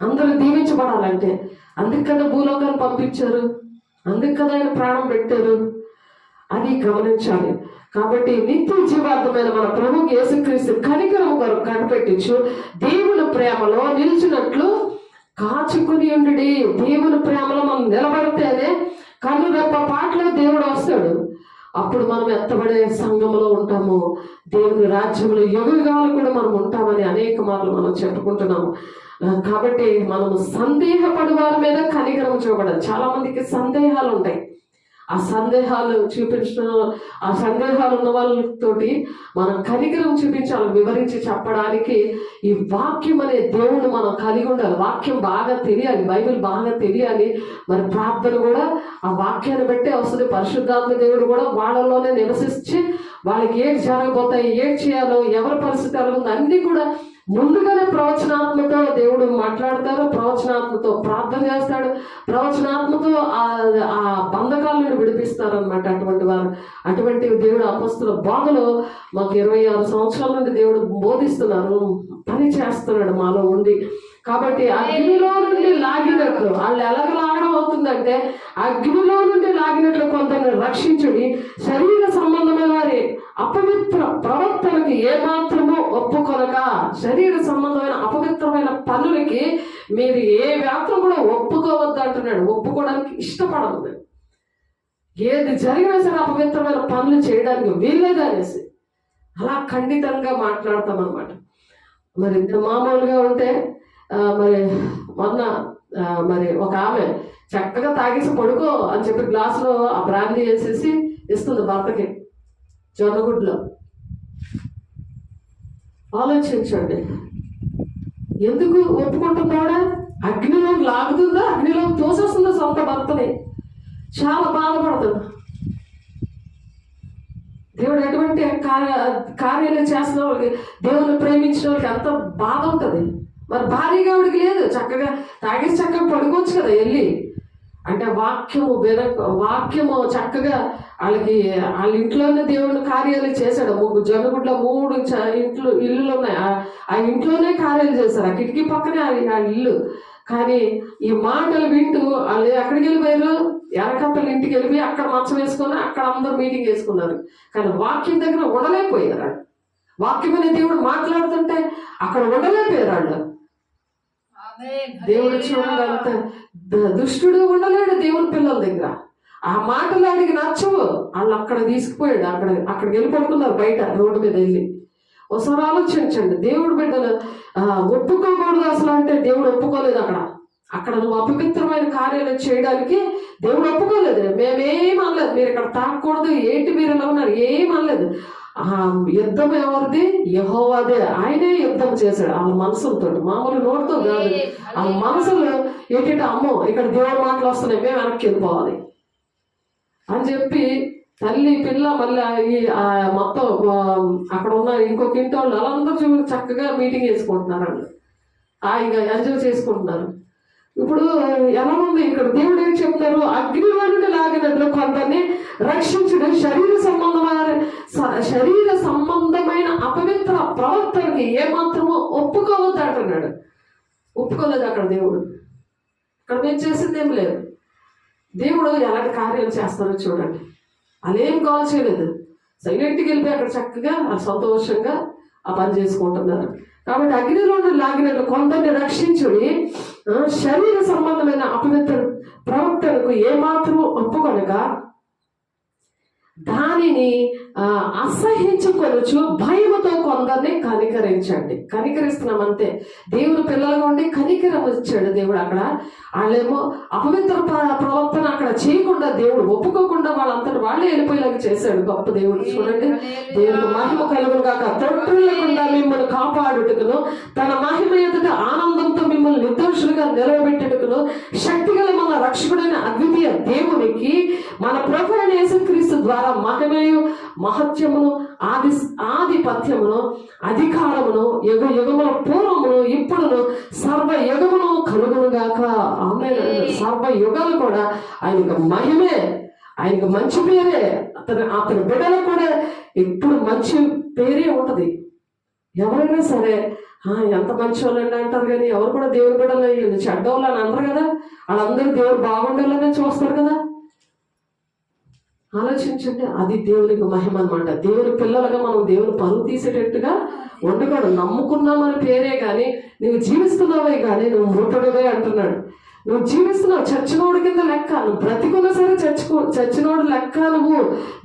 అందరూ దీవించబడాలంటే అందుకు కదా భూలోకాన్ని పంపించారు, అందుకు కదా ఆయన ప్రాణం పెట్టారు. అది గమనించాలి. కాబట్టి నిత్య జీవార్థమైన మన ప్రభువు యేసుక్రీస్తు కనికరము కొరకు కనిపెట్టించు, దేవుని ప్రేమలో నిలిచినట్లు కాచుకుని ఉండు. దేవుని ప్రేమలో మనం నిలబడితేనే కన్ను రెప్ప పాటలో దేవుడు వస్తాడు. అప్పుడు మనం ఎత్తబడే సంఘంలో ఉంటాము. దేవుని రాజ్యంలో యుగాలు కూడా మనం ఉంటామని అనేక మార్లు మనం చెప్పుకుంటున్నాము. కాబట్టి మనము సందేహపడి వారి మీద కనికరం చూపడాలి. చాలా మందికి సందేహాలు ఉంటాయి. ఆ సందేహాలు చూపించడం, ఆ సందేహాలు ఉన్న వాళ్ళతోటి మనం కనికరం చూపించాలి, వివరించి చెప్పడానికి. ఈ వాక్యం అనే దేవుడు మనం కలిగి ఉండాలి. వాక్యం బాగా తెలియాలి, బైబిల్ బాగా తెలియాలి. మరి ప్రార్థన కూడా ఆ వాక్యాన్ని బట్టే వస్తుంది. పరిశుద్ధాత్మ దేవుడు కూడా వాళ్ళలోనే నివసించి వాళ్ళకి ఏది జరగబోతాయి, ఏది చేయాలో, ఎవరి పరిస్థితి ఎలా ఉందో అన్నీ కూడా ముందుగానే ప్రవచనాత్మతో దేవుడు మాట్లాడతారు. ప్రవచనాత్మతో ప్రార్థన చేస్తాడు. ప్రవచనాత్మతో ఆ బంధకాలను విడిపిస్తారు అన్నమాట. అటువంటి వారు, అటువంటి దేవుడు అపొస్తలుల బోధలో మాకు 26 సంవత్సరాల నుండి దేవుడు బోధిస్తున్నారు, పని చేస్తున్నాడు మాలో ఉండి. కాబట్టి అగ్నిలో నుండి లాగినట్లు, వాళ్ళు ఎలాగ లాగడం అవుతుందంటే అగ్నిలో నుండి లాగినట్లు కొందరిని రక్షించుడి. శరీర సంబంధమైన వారి అపవిత్ర ప్రవర్తనకి ఏమాత్రము ఒప్పుకొనక, శరీర సంబంధమైన అపవిత్రమైన పనులకి మీరు ఏ మాత్రం కూడా ఒప్పుకోవద్దు అంటున్నాడు. ఒప్పుకోవడానికి ఇష్టపడదు. ఏది జరిగినా సరే అపవిత్రమైన పనులు చేయడానికి వీల్లేదు అనేసి అలా ఖండితంగా మాట్లాడతాం అన్నమాట. మరి మామూలుగా ఉంటే మరి మొన్న మరి ఒక ఆమె చక్కగా తాగేసి పడుకో అని చెప్పి గ్లాసులో ఆ బ్రాందీ వేసేసి ఇస్తుంది భర్తకి జొన్నగుడ్లో. ఆలోచించండి, ఎందుకు ఒప్పుకుంటున్నాడా? అగ్నిలో లాగుతుందా, అగ్నిలో తోసేస్తుందా సొంత భర్తని. చాలా బాధపడుతుంది. దేవుడు ఎటువంటి కార్యాలు చేస్తున్న వాళ్ళకి, దేవుని ప్రేమించిన వాళ్ళకి ఎంత బాధ ఉంటుంది. మరి భారీగా ఆవిడికి లేదు, చక్కగా తాగేసి చక్కగా పడుకోవచ్చు కదా వెళ్ళి. అంటే వాక్యము చక్కగా వాళ్ళ ఇంట్లోనే దేవుని కార్యాలు చేశాడు. జొన్నగుడ్ల 3 ఇల్లులు ఉన్నాయి. ఆ ఇంట్లోనే కార్యాలు చేశారు. ఆ కిటికీ పక్కనే ఆ ఇల్లు. కానీ ఈ మాటలు వింటూ వాళ్ళు ఎక్కడికి వెళ్ళిపోయారు? ఎరకప్పల ఇంటికి వెళ్ళిపోయి అక్కడ మంచం వేసుకొని అక్కడ అందరూ మీటింగ్ వేసుకున్నారు. కానీ వాక్యం దగ్గర ఉండలేకపోయారు వాళ్ళు. వాక్యమైన దేవుడు మాట్లాడుతుంటే అక్కడ ఉండలేకపోయారు వాళ్ళు. దేవుడు చూడండి, అంత దుష్టుడు ఉండలేడు దేవుని పిల్లల దగ్గర. ఆ మాటలు వాడికి నచ్చవు. వాళ్ళు అక్కడ తీసుకుపోయాడు. అక్కడికి వెళ్ళి పడుకున్నారు బయట రోడ్డు మీద వెళ్ళి. ఒకసారి ఆలోచించండి, దేవుడు బిడ్డలు ఒప్పుకోకూడదు అసలు అంటే దేవుడు ఒప్పుకోలేదు. అక్కడ నువ్వు అపవిత్రమైన కార్యాలు చేయడానికి దేవుడు ఒప్పుకోలేదు. మేమేం అనలేదు, మీరు ఇక్కడ తాకూడదు, ఏంటి మీరు ఎలా ఉన్నారు, ఏం అనలేదు. యుద్ధం ఎవరిది? యెహోవాదే. ఆయనే యుద్ధం చేశాడు వాళ్ళ మనసులతో, మామూలు నోటితో కాదు. వాళ్ళ మనసులు ఏంటంటే, అమ్మో ఇక్కడ దేవుడి మాటలు వస్తున్నాయి, మేము వెనక్కి వెళ్ళిపోవాలి అని చెప్పి తల్లి పిల్ల మళ్ళీ మొత్తం అక్కడ ఉన్న ఇంకొక ఇంటి వాళ్ళు వాళ్ళందరూ చక్కగా మీటింగ్ చేసుకుంటున్నారు. వాళ్ళు హాయిగా ఎంజాయ్ చేసుకుంటున్నారు. ఇప్పుడు ఎలా ఉంది ఇక్కడ? దేవుడు ఏం చెప్తారు? అగ్నిలో నుండి లాగినట్లు కొందరిని రక్షించుడు శరీర సంబంధమైన అపవిత్ర ప్రవర్తనకి ఏమాత్రమో ఒప్పుకోవద్దు అంటున్నాడు. ఒప్పుకోలేదు అక్కడ దేవుడు. ఇక్కడ మేము చేసింది ఏం లేదు. దేవుడు ఎలాంటి కార్యాలు చేస్తారో చూడండి. అదేం కాల్ చేయలేదు, సైలెంట్కి వెళ్ళిపోయి అక్కడ చక్కగా సంతోషంగా ఆ పని చేసుకుంటున్నారు. కాబట్టి అగ్నిలో లాగినట్లు కొందరిని రక్షించుడి శరీర సంబంధమైన అపవిత్ర ప్రవర్తనకు ఏమాత్రం ఒప్పుకొనగా దానిని అసహించుకొనొచ్చు భయముతో కొందరిని కనికరించండి. కనికరిస్తున్నాం అంతే. దేవుడు పిల్లలుగా ఉండి కనికరం ఇచ్చాడు దేవుడు. అక్కడ వాళ్ళేమో అపవిత్ర ప్రవర్తన అక్కడ చేయకుండా దేవుడు ఒప్పుకోకుండా వాళ్ళంతటి వాళ్ళే వెళ్ళిపోయేలాగా చేశాడు గొప్ప దేవుడు. చూడండి, దేవుడు మహిమ కలుగును గాక. తొట్టిల్లకుండా మిమ్మల్ని కాపాడుటకును తన మహిమ ఎదుట ఆనందంతో మిమ్మల్ని నిర్దోషులుగా నిలవబెట్టుటకును శక్తిగల మన రక్షకుడైన అద్వితీయ దేవునికి మన ప్రభువైన యేసుక్రీస్తు ద్వారా మహిమయు మహత్యమును ఆధిపత్యమును అధికారమును యుగ యుగముల పూర్వమును ఇప్పుడును సర్వ యుగమును కలుగునుగాక. ఆమేన్. సర్వ యుగాలు కూడా ఆయనకు మహిమే, ఆయనకు మంచి పేరే. అతని బిడ్డలకు కూడా ఇప్పుడు మంచి పేరే ఉంటది. ఎవరైనా సరే ఎంత మంచి వాళ్ళండి అంటారు, కానీ ఎవరు కూడా దేవుని బిడ్డలు చెడ్డవాళ్ళు అని అనరు కదా. వాళ్ళందరూ దేవుడు బాగుండాలనే చూస్తారు కదా. ఆలోచించండి, అది దేవునికి మహిమ అనమాట. దేవుని పిల్లలుగా మనం దేవుని పరువు తీసేటట్టుగా ఉండకూడదు. నమ్ముకున్నామని పేరే కానీ నువ్వు జీవిస్తున్నావే కానీ నువ్వు మృతుడివే అంటున్నాడు. నువ్వు జీవిస్తున్నావు చచ్చినోడు కింద లెక్క. నువ్వు బ్రతికున్నా సరే చచ్చినోడు లెక్క. నువ్వు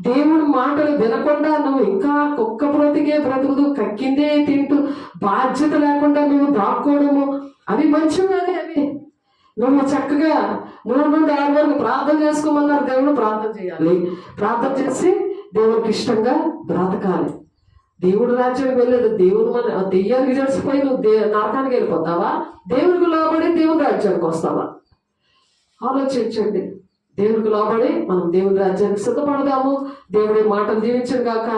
దేవుడి మాటలు వినకుండా నువ్వు ఇంకా కుక్క బ్రతికే బ్రతుకుదు, కక్కిందే తింటూ బాధ్యత లేకుండా నువ్వు దాక్కోవడము అవి మంచిగానే. అవి నువ్వు చక్కగా 3 నుండి 6 వరకు ప్రార్థన చేసుకోమన్నారు దేవుడు. ప్రార్థన చేయాలి, ప్రార్థన చేసి దేవుడికి ఇష్టంగా బ్రతకాలి. దేవుడు రాజ్యానికి వెళ్ళలేదు. దేవుడు మన దెయ్యానికి జరిసిపోయి నువ్వు నరకానికి వెళ్ళిపోతావా? దేవుడికి లోబడి దేవుని రాజ్యానికి వస్తావా? ఆలోచించండి. దేవుడికి లోబడి మనం దేవుని రాజ్యానికి సిద్ధపడదాము. దేవుడి మాటలు దీవించడు గాక,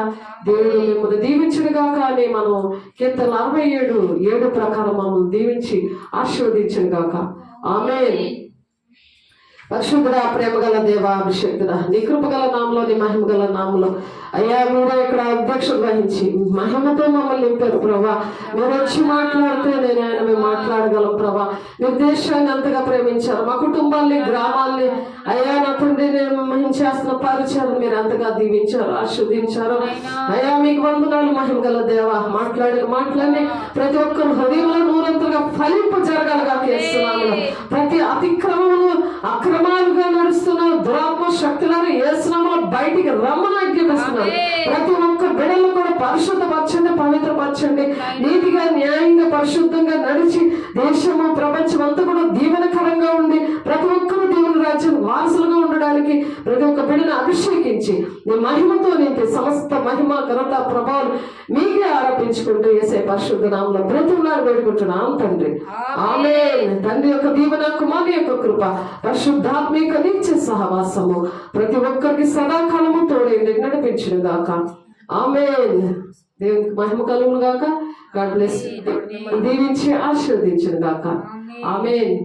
దేవుడు మిమ్మల్ని దీవించడు గాక అని మనం కీర్తన 67:7 ప్రకారం మనం దీవించి ఆశీర్వదించడు గాక. ఆమేన్. పరిశుద్ధుడా, ప్రేమగల దేవా, అభిషేకుడా, నీ కృపగల నామలో, నీ మహిమగల నామలో అయ్యా మీరు ఇక్కడ అధ్యక్షుడు వహించి మహిమతో మమ్మల్ని నింపారు ప్రభా. మీరు వచ్చి మాట్లాడితే మేము మాట్లాడగలం ప్రభా. మీ దేశాన్ని అంతగా ప్రేమించారు, మా కుటుంబాల్ని గ్రామాల్ని అయ్యా నా తండ్రి మేము చేస్తున్న పరిచయం మీరు అంతగా దీవించారు, ఆశీర్వదించారు. అయ్యా మీకు వందనాలు మహిమగల దేవా. మాట్లాడి ప్రతి ఒక్కరు హృదయంలో నూరంతలుగా ఫలింపు జరగాలిగా చేస్తున్నాము. ప్రతి అతిక్రమమును అక్రమ అక్రమాలుగా నడుస్తున్న దురాత్మ శక్తులను యేసునామములో బయటికి రమ్మని ఆజ్ఞాపిస్తున్నాను. ప్రతి ఒక్క బిడ్డలు కూడా పరిశుద్ధపరచండి, పవిత్రపరచండి, నీతిగా న్యాయంగా పరిశుద్ధంగా నడిచి దేశము ప్రపంచం అంతా కూడా దీవెనకరంగా ఉండి ప్రతి ఒక్కరూ దేవుని రాజ్యం వారసులుగా ఉండడానికి ప్రతి ఒక్క బిడ్డను అభిషేకించి నీ మహిమతో నింపి సమస్త మహిమ ఘనత ప్రభావం మీకే ఆరోపించుకుంటూ యేసయ్య పరిశుద్ధ నామములో బ్రతిమలాడి వేడుకుంటున్నాం తండ్రి. ఆమేన్. తండ్రి యొక్క దీవెన, కుమారుని యొక్క కృప, పరిశుద్ధాత్మిక నిత్య సహవాసము ప్రతి ఒక్కరికి సదాకాలము తోడైంది నడిపించిన గాక. ఆమేన్. దేవునికి మహిమ కలుగును గాక. God bless. దీవించి ఆశీర్వదించిన గాక. ఆమేన్.